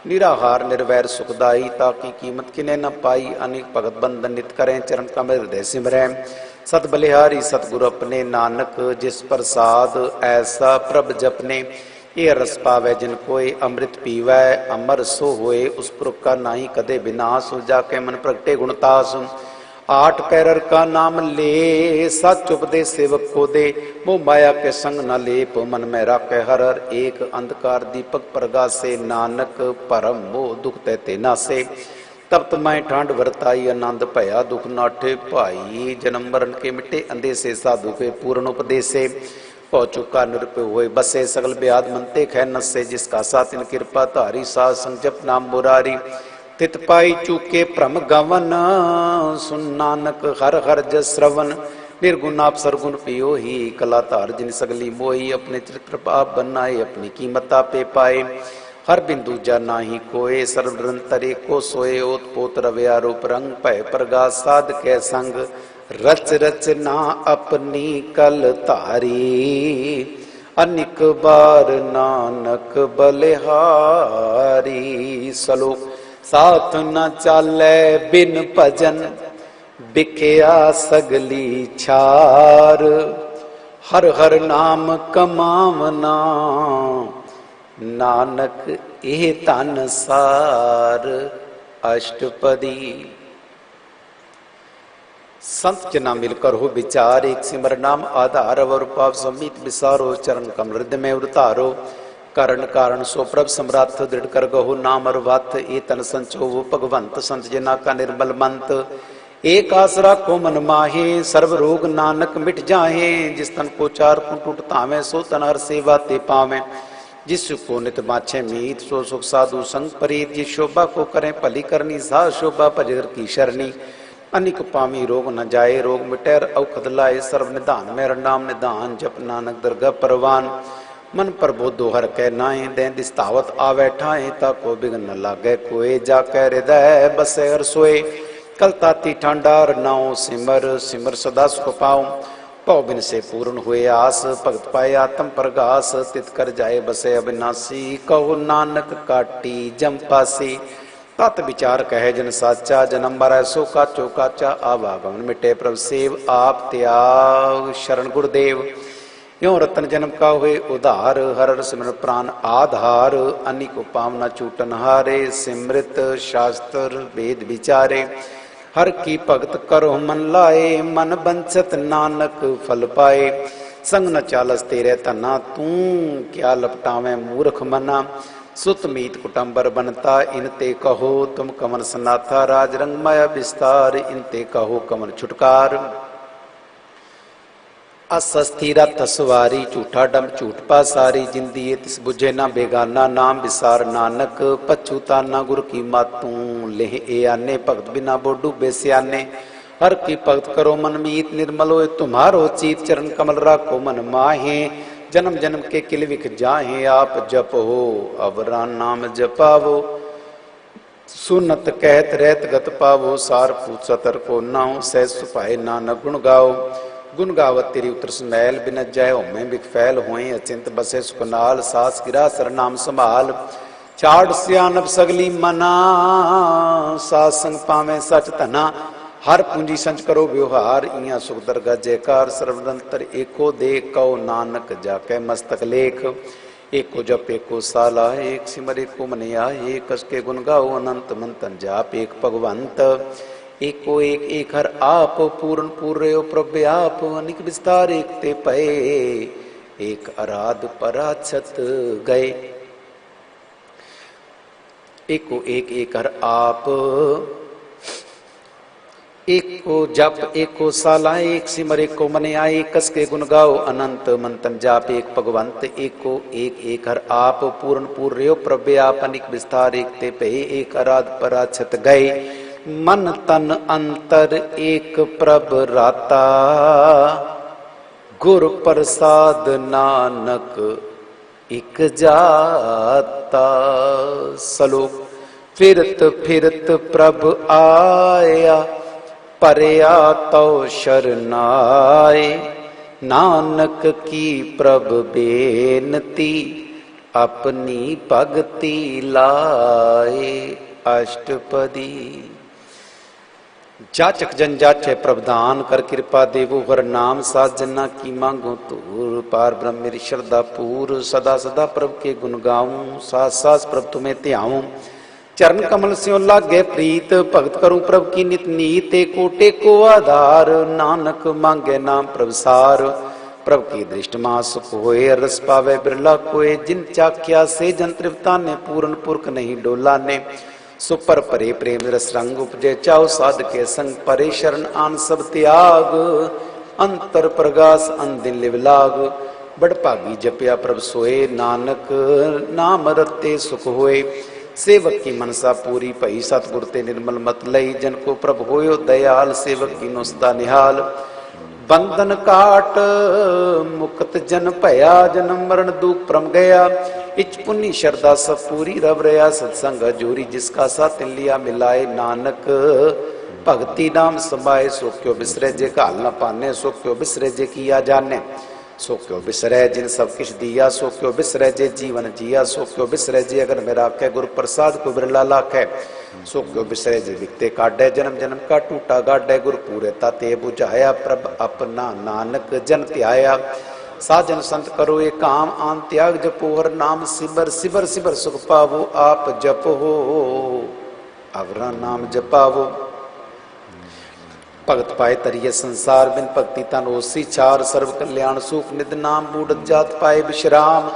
निराहार निर्वैर सुखदाई, ताकि कीमत किने न पाई। अनेक भगत बंधन नित करें, चरण कमल हृदय सिमरै। सत बलिहारी सतगुरु अपने, नानक जिस प्रसाद ऐसा प्रभ जपने। ये रस पावै जिन कोय, अमृत पीवै अमर सो होए। उस पुरख का नाही कदे विनाश, जाके मन प्रगटे गुणतास। 8 पैरर का नाम ले, सच उपदेश सेवक को दे। मोह माया के संग न लेप, मन में राखे हर हर एक। अंधकार दीपक प्रगासे, नानक परम मोह दुख ते नासे। तप्त मैं ठांड वरताई, आनंद भया दुख नाठे भाई। जन्म मरण के मिटे अंधेसे, साधु के पूर्ण उपदेसे। पौ चुका निरपय हुए बसे, सगल ब्याद मनते खै नसे। जिसका सातिन कृपा धारी, साध संग जप नाम मुरारी। तित पाई चूके भ्रम गवन, सुन नानक हर हर जस श्रवण। निर्गुण आप सरगुण पियो ही, कला धार जिन सगली मोही। अपने चरित्र पाप बनाए, अपनी कीमत आपे पाए। हर बिंदु जाना ही कोय, सर्वरंतरे को सोए। ओत पोत रव्या रूप रंग, भय प्रगास साध के संग। रच रच ना अपनी कल धारी, अनिक बार नानक बलिहारी। सलोक साथ न चाले बिन भजन, बिखया सगली छार, हर हर नाम कमावना, नानक एह धन सार। अष्टपदी। संत जना मिलकर हो विचार, एक सिमर नाम आधार, और पाप समित विसारो, चरण कमल हृदय में उतारो। करण कारण सो प्रभ समर्थ, दृढ़ कर गहो नाम और वत, ए तन संचो वो भगवंत, संत जना का निर्मल मंत। एक आसरा को मन माहे, सर्व रोग नानक मिट जाहे, जिस तन को चार को टूट तावे, सो तन हर सेवा ते पावे। जिसको नित बाछे मीत, सो सुख साधु संग परीत, जिस शोभा को करें भली करनी, सा शोभा भजगर की शरणी। अनिक पामी रोग न जाए, रोग मिटैर औखद लाए, सर्व निधान मेरा नाम निधान, जप नानक दरगाह परवान। मन प्रबोधो हर कै नाए, दें दिस्तावत आवे ठाए, ताको बिघन न लागे कोय, जाकै हृदय बसे हर सोए। कल ताती ठांडार नाओ सिमर, सिमर सदा सुख पाओ। पौ बिन से पूर्ण हुए आस, भगत पाए आत्म प्रगास, तित कर जाए बसे अविनाशी, कहो नानक काटी जम पासी। तत् विचार कहे जन साचा, जन्म मरै सो काचो काचा, आवागमन मिटे प्रभ सेव, आप त्याग शरण गुरुदेव। यों रतन जन्म का हुए उधार, हर हर सिमरन प्राण आधार। अनिक पावना चूटन हारे, सिमृत शास्त्र वेद विचारे। हर की भगत करो मन लाए, मन बंचत नानक फल पाए। संग न चालस तेरे तना, तू क्या लपटावे मूर्ख मना। सुत मीत कुटुंबर बनता, इनते कहो तुम कमन सनाथा, राज रंग माया विस्तार, इनते कहो कमन छुटकार। असस्थिरा तसवारी, झूठा डम झूठ पासारी, जिंदी तिस बुझे ना बेगाना, नाम विसार नानक पछूताना। गुर की मातू लेह ए आने, भगत बिना बो डूबे सियाने। हर की भगत करो मन मीत, निर्मल होए तुम्हारो चीत, चरण कमल राखो मन माहे। जन्म जन्म के किल विख जाहे, आप जप हो अवरा नाम जपावो। सुनत कहत रहत गत पावो, सार पूत सतर को नाओ, सह सुपाए नानक गुण गाओ। गुण गावत तेरी उतर सुमैल, बिन जाए होमें बिख फैल होए, अचिंत बसे सुखनाल, सास गिरा सर नाम संभाल। छाड़ सियानप सगली मना, सास संग पावे सच धना। हर पूंजी संच करो व्यवहार, इया सुख दरगा जयकार। सर्वदंतर एको देख, कहो नानक जाके मस्तक लेख। एको जप एको साला, एक सिमर एको मन आए, कस के गुण गाओ अनंत मंतन जाप, एक भगवंत। एको एक एक हर आप, पूर्ण पूर्यो प्रभु आप। अनिक विस्तार एक ते पए, एक आराध पराछत गए। एको एक एक हर आप, एको जप एको साला, एक सिमर एको मन आए, कस के गुण गाओ अनंत मंतन जाप, एक भगवंत। एको एक एक हर आप, पूर्ण पूर्यो प्रभु आप। अनिक विस्तार एक ते पे, एक आराध पराछत गए। मन तन अंतर एक प्रभ राता, गुर प्रसाद नानक इक जाता। सलोक। फिरत फिरत प्रभ आया, परया तो शरनाए। नानक की प्रभ बेनती, अपनी भगति लाए। अष्टपदी। जाचक जन जाचे प्रभदान, कर कृपा देवो हर नाम, सास जना की मांगो तूर। पार ब्रह्म मेरी श्रद्धा पूर, सदा सदा प्रभ के गुण गाऊं, सास सास प्रभ तुम्हें ध्याऊं। चरण कमल स्यों लागे प्रीत, भगत करूं प्रभ की नित नीत। एको टेको आधार, नानक मांगे नाम प्रभसार। प्रभ की दृष्ट मां सुख होए, रस पावे बिरला कोय। जिन चाख्या से जन तृप्ता ने, पूर्ण पुरख नहीं डोला ने। सुपर परे प्रेम रस रंग, उपजे चाओ साध के संग। परे शरण आन सब त्याग, अंतर प्रगास अन दिन लिव लाग। बड़ भागी जपया प्रभ सोए, नानक नाम रते सुख होए। सेवक की मनसा पूरी भई, सतगुर ते निर्मल मत लई। जन को प्रभ होयो दयाल, सेवक की नुसता निहाल। बंधन काट मुक्त जन भया, जन्म मरण दुख परम गया। इच पुन्नी श्रद्धा सब पूरी, रब रया सत्संग जोरी। जिसका सा तिन लिया मिलाए, नानक भक्ति नाम समाये। सो क्यों बिसरे जे काल न पाने, सो क्यों बिसरे जे किया जाने। सो क्यों बिसरै जिन सब किछ दिया, सो क्यों बिसरै जे जीवन जिया, सो क्यों बिसरै जे अगर मेरा आखे गुरु प्रसाद को बिरला लाखे, सो क्यों बिसरै जे विकते काढ़े जन्म जन्म का टूटा गाढ़े, गुरु पूरे ताते बुझाया प्रभ अपना नानक जन त्याया, साजन संत करो ये काम आन त्याग जपो हर नाम सिमर, सिमर सिमर सुख पावो आप जपो अवरा नाम जपावो, भगत पाए तरिये संसार बिन भक्ति तन ओसी चार, सर्व कल्याण सुख निध नाम बूढ़ जात पाए विश्राम,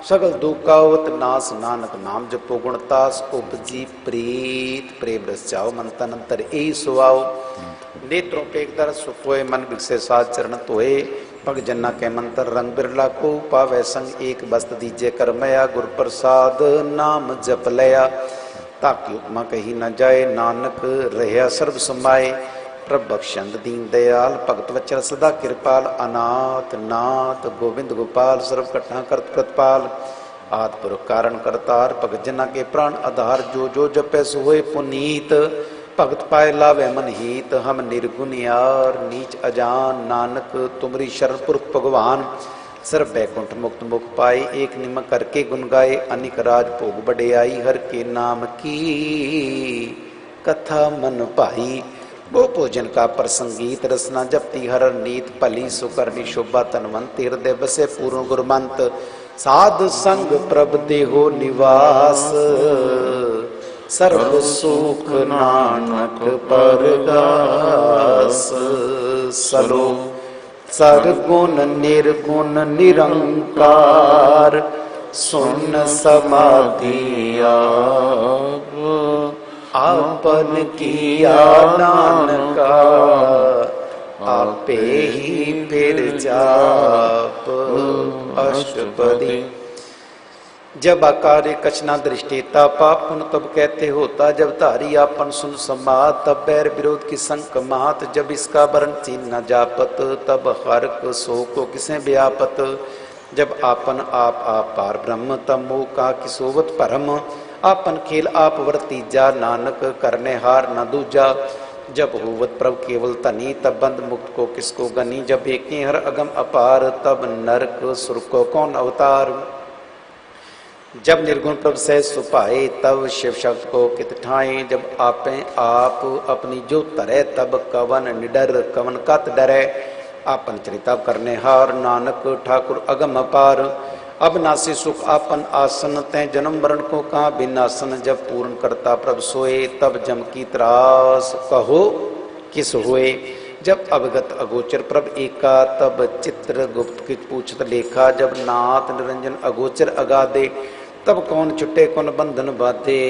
सगल दुख का होत नास नानक नाम जपो गुणतास, उपजी प्रीत प्रेम रस जाओ मन तन अंतर यही सुआओ, नेत्रों पे एक दर सुख होए मन बिकसे साज चरण तोए, पग जन्ना के मंत्र रंग बिरला को पावै संग एक बस्त दीजे करमया, गुर प्रसाद नाम जप लया, ताकि उपमा कही न जाए नानक रहा सर्व समाए, प्रभ बख्शंद दीन दयाल भगत वचन सदा कृपाल, अनाथ नाथ गोविंद गोपाल सर्व कठा करत प्रतिपाल, आदि पुरख कारण करतार भगत जना के प्राण आधार, जो जो जपै सो होए पुनीत, भगत पाए लावे मन हीत, हम निर्गुण यार नीच अजान, नानक तुमरी शरण पुरख भगवान, सर्व बैकुंठ मुक्त मुख पाए, एक निम करके गुन गाए, अनिक राज भोग बड़े आई, हर के नाम की कथा मन भाई, वो भोजन का प्रसंगीत रसना जपती हर नीत, भली सुकरनी शोभा तनवंत, हृदय बसे पूर्ण गुरमंत, साध संग प्रभ देहो निवास, सर्व सुख नानक परगास, सलो सरगुण निर्गुण निरंकार, सुन समाधि आपन किया नानका, आपे ही फिर जाप अष्टपदी, जब आकार्य कचना दृष्टिता पाप पुन तब कहते होता, जब धारी आपन सुन समात तब बैर विरोध की संक मात, जब इसका वर्ण चीन न जापत तब हरक सो को किसे व्यापत, जब आपन आप पार ब्रह्म तब मोह का किसोवत परम, आपन खेल आप वर्तीजा नानक करने हार न दूजा, जब होवत प्रभ केवल तनी तब बंद मुक्त को किसको गनी, जब एक हर अगम अपार तब नरक सुर को कौन अवतार, जब निर्गुण प्रभ से सुपाए तब शिव शब्द को कित ठाए, जब आपे आप अपनी जो तरे तब कवन निडर कवन कत डरे, आपन चरिता करने हार नानक ठाकुर अगम अपार, अब नासी सुख आपन आसन तय जन्म मरण को कहाँ बिनासन, जब पूर्ण करता प्रभ सोए तब जम की त्रास कहो किस हुए, जब अवगत अगोचर प्रभ एका तब चित्र गुप्त किच पूछत लेखा, जब नाथ निरंजन अगोचर अगाधे तब कौन छुटे कौन बंधन बाधे,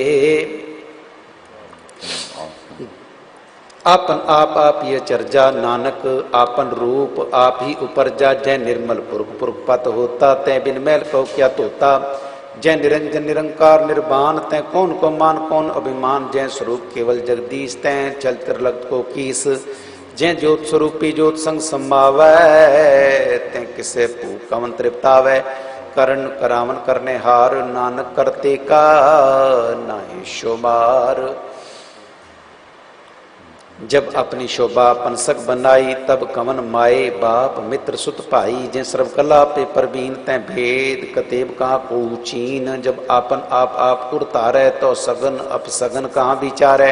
आपन आप ये चर्जा नानक आपन रूप आप ही उपरजा, जय निर्मल पुरख पुरख पत होता तय बिन मैल कहो क्या तोता, जय निरंजन निरंकार निर्वाण तय कौन को मान कौन अभिमान, जय स्वरूप केवल जगदीश तय चलतर लगत को कीस, जय ज्योत स्वरूपी ज्योत संग समावै तय किसे पू कवन तृप्तावै, करण करावन करने हार नानक करते का नाहि शोभार, जब अपनी शोभा पंसक बनाई तब कवन माए बाप मित्र सुत भाई, जे सर्व कला पे परवीन तय भेद कतेब कहाँ को चीन, जब आपन आप उड़तारे तो सगन अपसगन कहाँ विचारे,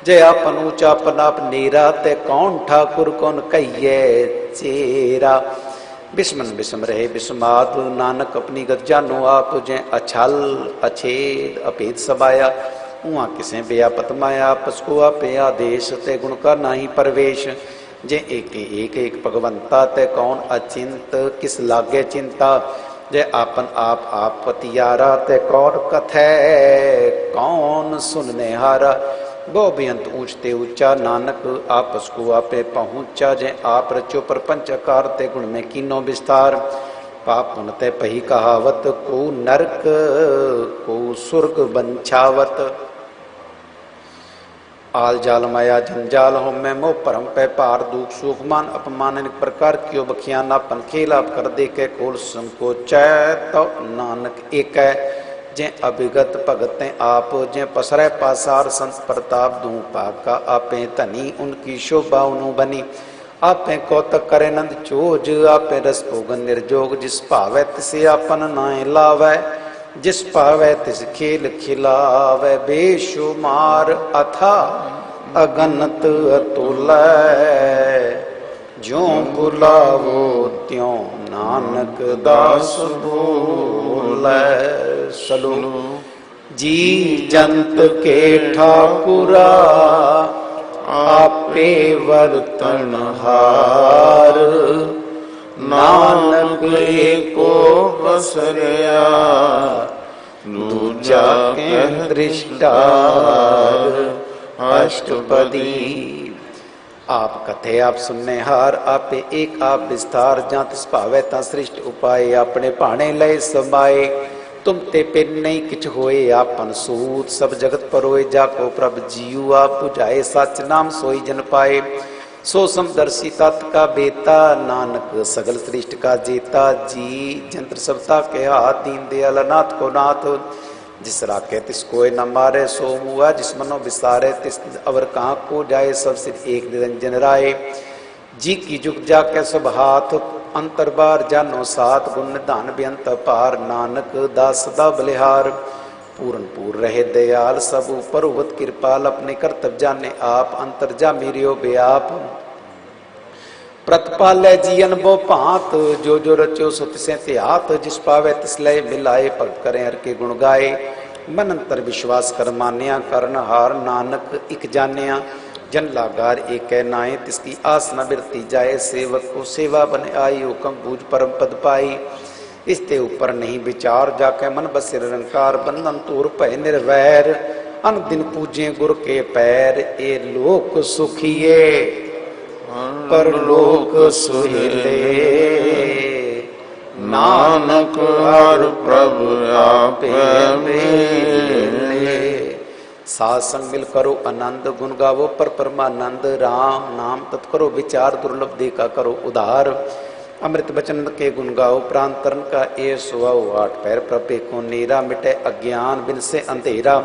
जय आपन ऊंचा अपन आप नेरा तय कौन ठाकुर कौन कहिए चेरा, बिस्मन बिस्म रहे बिस्माद नानक अपनी गत जानो आप, जय अछल अछेद अभेद सबाया, उहाँ किसे व्यापत माया आपस को आपे आदेश, ते गुण का नाही परवेश, जे एक भगवंता ते कौन अचिंत किस लागे चिंता, जय आपन आप पतियारा ते कौन कथै कौन सुनने हारा, वो बेअंत ऊंचते ऊंचा नानक आपस को आपे पहुंचा, जय आप रचो प्रपंच आकार ते गुण में कीनो विस्तार, पाप पुन ते पही कहावत को नरक को सुर्ग बंछावत, आल जाल माया जंजाल हो मैं मोह परम पे पार दुख सुख मान अपमान अनेक प्रकार क्यों बखियान अपन खेल आप कर दे के खोल संकोच तो नानक एक है, जे अभिगत भगतें आप जे पसरे पासार संत प्रताप दूं पाका आपे धनी, उनकी शोभा उनु बनी, आपे कौतक करे नंद चोज, आपे रस भोगन निर्जोग। जिस भावै तिसे आपन नाय लावै, जिस पावै तिस खेल खिलावै। बेशुमार अथा अगनत अतुलै, ज्यों बुलावो त्यों नानक दास बोलै। सलोक जी जंत के ठाकुरा, आपे वर्तन हार। नानक एको बसरिया, दूजा के दृष्टार। अष्टपदी आप कथे आप सुनने हार, आपे एक आप विस्तार। जां तिस भावै तां सृष्ट उपाय, अपने भाणे लय समाए। तुम ते पिन नहीं किछ होए, आपन सूत सब जगत परोए। जाको प्रभ जीव आप बुझाए, सच नाम सोई जन पाए। सो समदर्शी तत् का बेता, नानक सगल सृष्ट का जेता। जी जंत्र सबता के हाथ, दीन दयाल अनाथ को नाथ। जिस राखे तिस कोय न मारे, सो मुआ जिस मनो विसारे। तिस अवर कहाँ को जाए, सब सिर एक निरंजन राय। जी की जुग जाके सब हाथ, अंतर बार जानो साथ। गुण निधान बेअंत पार, नानक दास सदा बलिहार। पूरन पूर रहे दयाल, सब ऊपर उवत कृपाल। अपने कर्तव्य जाने आप, अंतर जा मीरियो बेआप। प्रतिपालै जीवन बो भांत, जो जो रचो सो तिसे त्यात। जिस पावे तिस लय मिलाए, भगत करें हर के गुण गाए। मन अंतर विश्वास कर मान्या, करन हार नानक इक जान्या। जन लागार एक नाए, तिसकी आस न बिरती जाए। सेवक को सेवा बन आई, हुक्म बूझ परम पद पाई। इसते ऊपर नहीं विचार, जाके मन बसे निरंकार। बंधन तूर भय निर्वैर, अन दिन पूजे गुर के पैर। ए लोक सुखिए पर लोक सुहेले, नानक हर प्रभु आपे मेले। साध संग मिल करो आनंद, गुण गावो पर परमानंद। राम नाम तत्करो विचार, दुर्लभ देखा करो उधार। अमृत बचन के गुण गाओ, प्राण तरण का ए सुहाओ। आठ पैर प्रभे को नीरा, मिटे अज्ञान बिन से अंधेरा।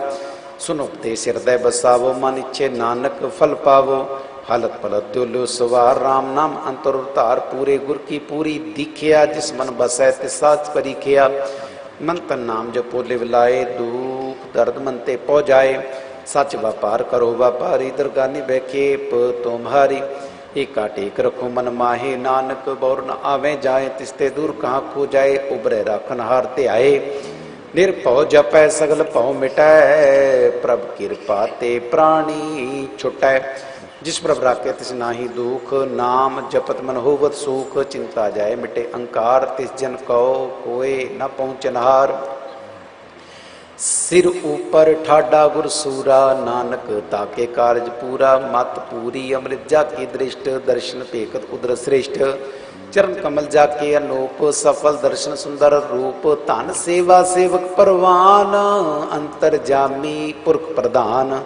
सुनो उपदेश हृदय बसावो, मन इच्छे नानक फल पावो। हालत पलत द्योलो सवार, राम नाम अंतर उतार। पूरे गुर की पूरी दीखिया, जिस मन बसै तिस साच परीखिया। मन तन नाम जो पोले विलाए, दुख दर्द मन ते पौ जाए। सच व्यापार करो व्यापारी, दरगानी बैखेप तुम्हारी। एका टेक रखो मन माहे, नानक बौर न आवे जाए। तिसते दूर कहाँ खो जाए, उबरे राखन हार ते आए। निर्भव जपै सगल भव मिटै, प्रभ कृपा ते प्राणी छुटै। जिस प्रभ राखे तिस नाही दुख, नाम जपत मन होवत सुख। चिंता जाए मिटे अंकार, तिस जन कहो कोय न पहुँचनहार। सिर ऊपर ठाडा गुर सूरा, नानक ताके कारज पूरा। मत पूरी अमृत जाकी दृष्ट, दर्शन पेखत उदर श्रेष्ठ। चरण कमल जाके अनूप, सफल दर्शन सुंदर रूप। धन सेवा सेवक परवान, अंतर जामी पुरख प्रधान।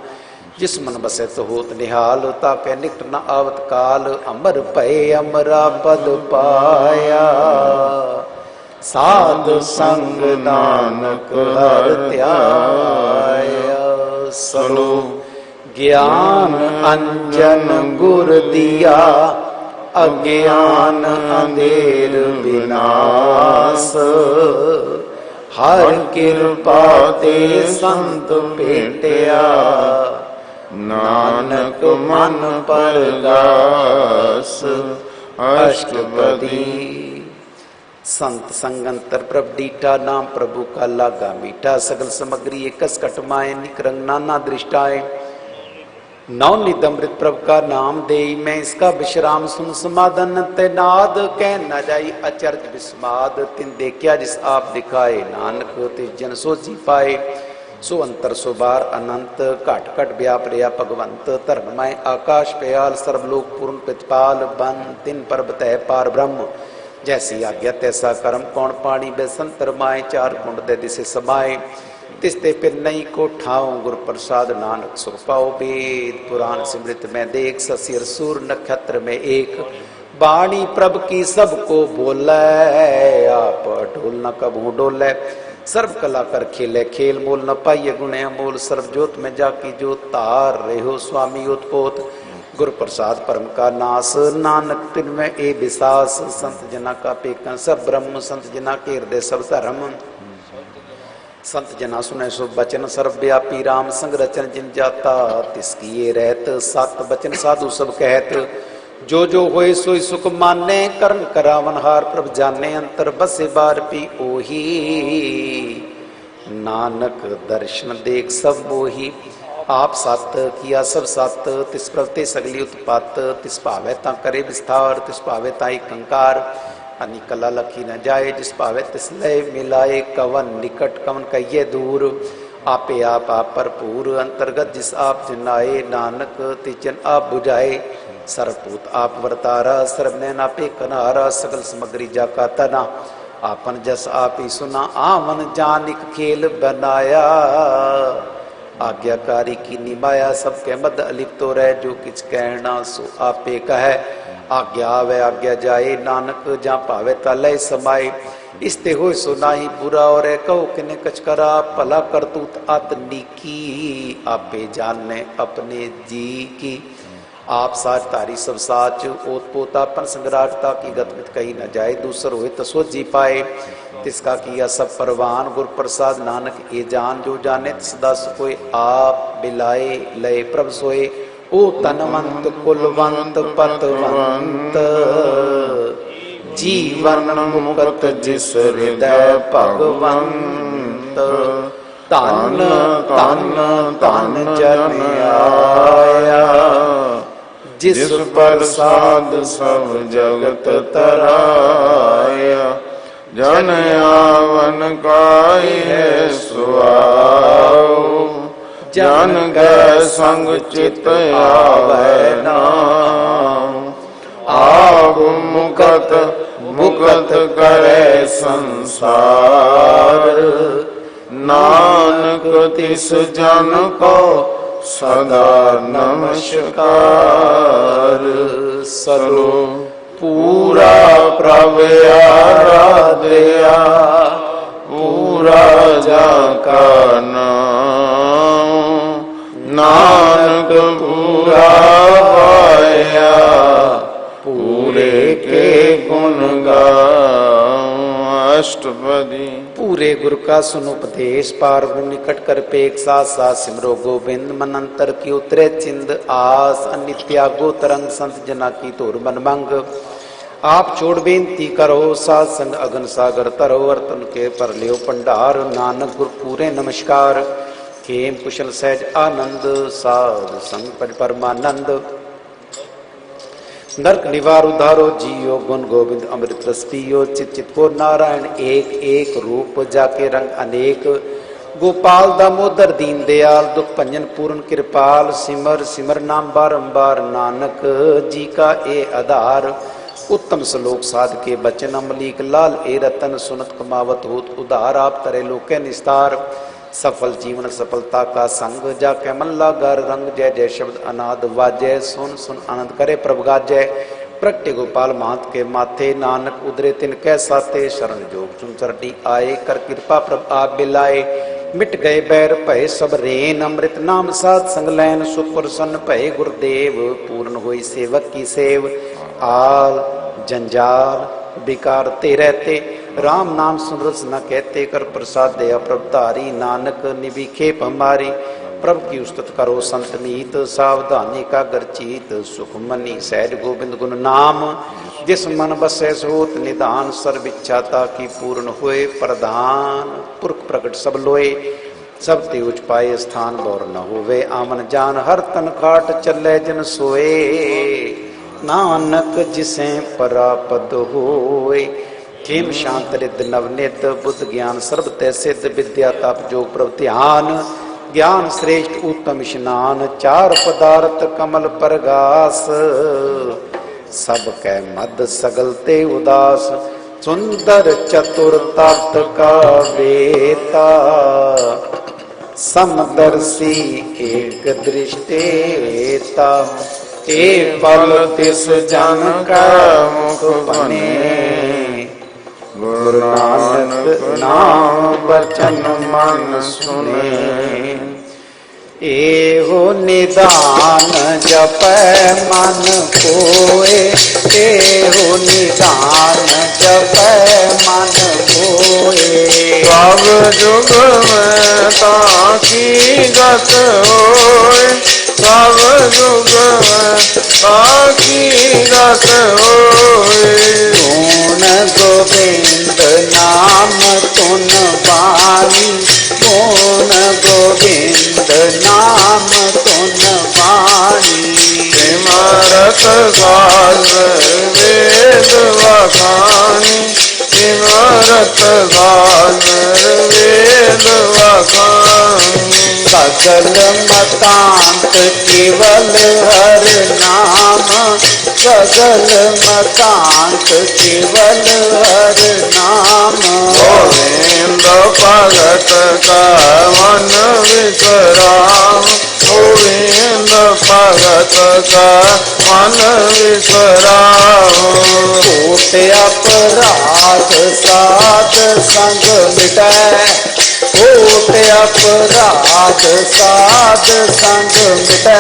जिस मन बसे तो होत निहाल, ताके निकट न आवत काल। अमर भय अमरा पद पाया, साध संग नानक हर त्याया। सलो ज्ञान अंजन गुर दिया, अज्ञान अंधेर विनाश। हर कृपा ते संत भेटिया, नानक मन परगास। अष्टपदी संत संगंतर प्रभ डीठा, नाम प्रभु का लागा मीठा। सगल सामग्री एकस कटमाए, निकरंग नाना दृष्टाए। नौ निदमृत प्रभ का नाम दे, मैं इसका विश्राम सुन समाधन। ते नाद कह न जाई अचरज विस्माद। तिन देखिया जिस आप दिखाए, नानक तिस जन सो जी पाए। सो अंतर सो बार अनंत, घट घट व्याप रिया भगवंत। धर्ममय आकाश पयाल, सर्वलोक पूर्ण प्रतिपाल। बन तिन पर्वत है पार ब्रह्म, जैसी आज्ञा तैसा कर्म। कौन पानी बेसंतर माए, चार कुंड दे दिसे समाए। तिसते फिर नहीं को ठाओ, गुर प्रसाद नानक सुख पाओ। वेद पुराण सिमृत में देख, ससिर सूर नक्षत्र में एक। बाणी प्रभ की सबको बोले, आप ढोल न कबू डोले। सर्व कला कर खेले खेल, मोल न पाइये गुणे अमोल। सर्व जोत में जाकी जोत, तार रहो स्वामी उत्पोत। गुर प्रसाद परम का नास, नानक तिन में ए विसास। संत जना का पेकन सब ब्रह्म, संत जना के हृदय सब धर्म। संत जना सुने सो बचन सर्वव्यापी, राम संग रचन जिन जाता तिसकी ये रहत। सत बचन साधु सब कहत, जो जो होए सोई सुख माने। करण करावन हार प्रभ जाने, अंतर बसे बार पी ओही। नानक दर्शन देख सब मोही, आप सत किया सब सत। तिस प्रवते सगली उत्पात, तिस भावे ता करे विस्तार। तिस भावे ताई कंकार, अनि कला लखी न जाए। जिस भावे तिस लय मिलाए, कवन निकट कवन कहिए दूर। आपे आप भरपूर, अंतर्गत जिस आप जिनाए। नानक तिजन आप बुझाए, सर्वभूत आप वर्तारा। सर्वनैन आपे कनारा, सकल समग्री जाका तना। आपन जस आप ही सुना, आवन जानिक खेल बनाया। आज्ञाकारी की निमाया, सबके मद अलिप्त तो रह। जो किछ कहना सो आपे कहे, आज्ञा आवे आज्ञा जाए। नानक जहाँ पावे तालय समाए। इसते हो सुनाई बुरा और कहो किने कछ करा। भला करतूत आतनी की, आपे जाने अपने जी की। आप साच तारी सब साच, ओत पोतापन संग्राटता की गतवित कही न जाए। दूसर हुए तो सो जी पाए, तिसका किया सब परवान। गुर प्रसाद नानक ये जान, जो जाने सदा कोई आप बिलाए। लय प्रभ सोए, ओ तनवंत कुलवंत पतवंत। जीवन मुक्त जिस हृदय भगवंत। तन तन तन जन आया, जिस प्रसाद सब जगत तराया। जन आवन काई है सुआओ, जन गए संग चित आवे नाम। आप मुकत मुकत करे संसार। नानक तिस जन को सदा नमस्कार। सरो पूरा प्रभ आराध्या, पूरा जाका नाम। नानक पूरा पाया, पूरे के गुण गाऊं। अष्टपदी। पूरे गुरु का सुन उपदेश, पार गुरु निकट कर पेख। साथ साथ सिमरो गोविंद, मन अंतर की उतरे चिंद आस। अनित्या गो तरंग, संत जना की तोर मन मंग। आप छोड़ बेनती करो, साध संग अगन सागर तरो। वर्तन के पर लियो पंडार, नानक गुरु पूरे नमस्कार। खेम कुशल सहज आनंद, साध संग पद परमानंद। नरक निवार उधारो जियो, गुण गोविंद अमृत रस पियो। चित चित को नारायण एक एक, रूप जाके रंग अनेक। गोपाल दामोदर दीन दयाल, दुख भंजन पूर्ण कृपाल। सिमर सिमर नाम बारंबार, नानक जी का ए आधार। उत्तम श्लोक साध के बचन, अमलीक लाल ए रतन। सुनत कमावत होत उधार, आप तरे लोके निस्तार। सफल जीवन सफलता का संग, जाके मन लागर रंग। जय जय शब्द अनाद वाजय, सुन सुन आनंद करे प्रभु गाजय। प्रगटे गोपाल महंत के माथे, नानक उदरे तिन कै साथे। शरण जोग सुन चरणी आए, कर कृपा प्रभ आप बिलाए। मिट गए बैर भय सब रेन, अमृत नाम साध संग लैन। सुख प्रसन्न भय गुरुदेव, पूर्ण हुई सेवक की सेव। आल जंजाल बिकारते रहते, राम नाम सुन रस न कहते। कर प्रसाद दया प्रभ धारी, नानक निभि खेप हमारी। प्रभु की उस्तत करो संत मीत, सावधानी का गर्चित। सुख मनी सहज गोविंद गुण नाम, जिस मन बसै सोत निदान। सर्व इच्छाता की पूर्ण हुए प्रधान, पुरख प्रकट सब लोए। सब ते उच पाए स्थान बौर न होवे, आमन जान हर तन खाट चले जन सोए। नानक जिसे परापद होए, खेम शांत रिद नवनित। बुद्ध ज्ञान सर्व तै सिद्ध, विद्या तप जोग प्रभ ध्यान। ज्ञान श्रेष्ठ उत्तम स्नान, चार पदार्थ कमल परगास। सब कै मद सगल ते उदास, सुंदर चतुर तर्त का बेता। समदर्शी एक दृष्टेता, ए फल तिस जन का मुख बने। गुरु नानक नाम बचन मन सुने, एहो निदान जपै मन कोय, एहो निदान जपै मन कोय। सब जुग में ताकी गत होय, सब जुग में ताकी गत होय। गुण गोविंद नाम तुन बानी, गुण गोविंद नाम तुन बानी। सिमरत शास्त्र वेद वखानी, सिमरत शास्त्र वेद वखानी। सकल मतांत केवल हर नाम, सकल मतांत केवल हर नाम। गोविंद भगत का मन विश्राम, गोविंद भगत का मन विश्राम। कोट अपराध साध संग मिटै, कोट अपराध साध संग मिटै।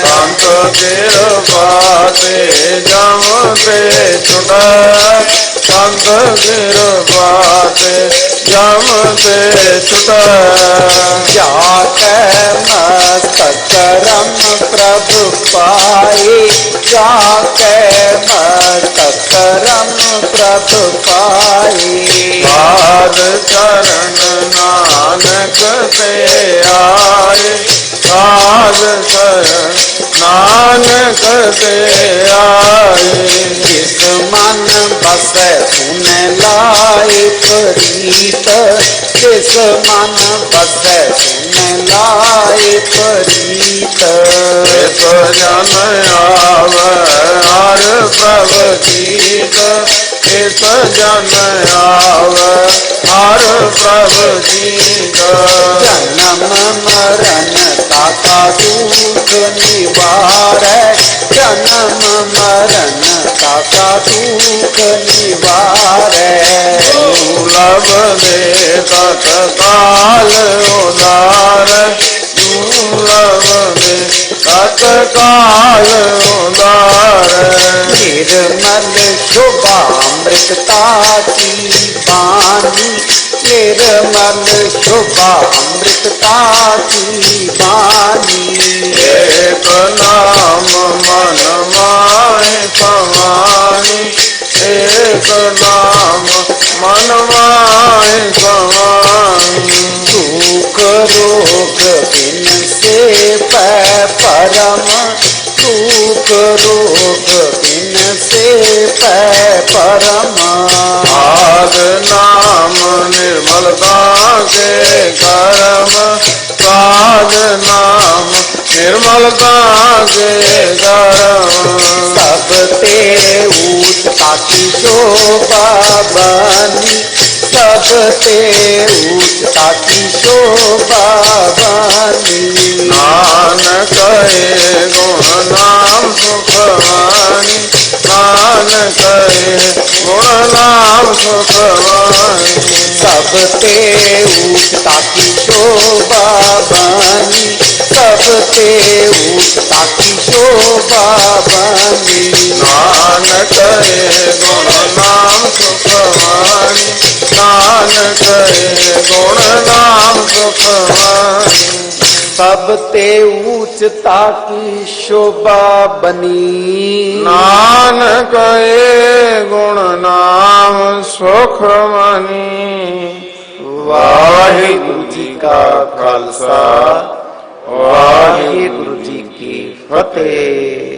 संत कृपा ते जम ते छुटै, संत कृपा ते जम ते छुटै। जाकै मस्तक करम प्रभु पाए, जाकै मस्तक करम प्रभु पाए। पाद चरण नानक ते आए, पाद चरण नानक ते आए। जिस मन बसै सुन लाए प्रीत, जिस मन बसै सुन लाए प्रीत। इस जन आवे हर प्रभ जीत, इस जन आवे हर प्रभ जीत। जन्म मरण ताका दुख निवारै, जन्म मरण ताका दुख निवारै। दुर्लभ दे तत्काल उदार, दुर्लभ दे तत्काल उदार। निर्मल शोभामृतता की बानी, निर्मल शोभामृतता की बानी। एक नाम मन माहि समानी, एक नाम मन माहि समानी। दुख रोग बिन से पै परम, दुख रोग बिन से पै परम। आद नाम निर्मलता के कर्म, साध नाम निर्मलता के कर्म। सब ते ऊंचा की शोभा बनी, सब ते ऊंचा की शोभा बनी। नानक हे गुण नाम सुखवानी, नानक हे गुण नाम सुखवानी। सब ते ऊंचा की शोभा बनी, सब ते ऊंचा की शोभा बनी। नानक हे गुण नाम सुखवानी, नानक हे गुण नाम सुखवानी। सब ते ऊंचता की शोभा बनी, नानक हे गुण नाम सुख मनी। वाहिगुरु जी का खालसा, वाहिगुरु जी की फतेह।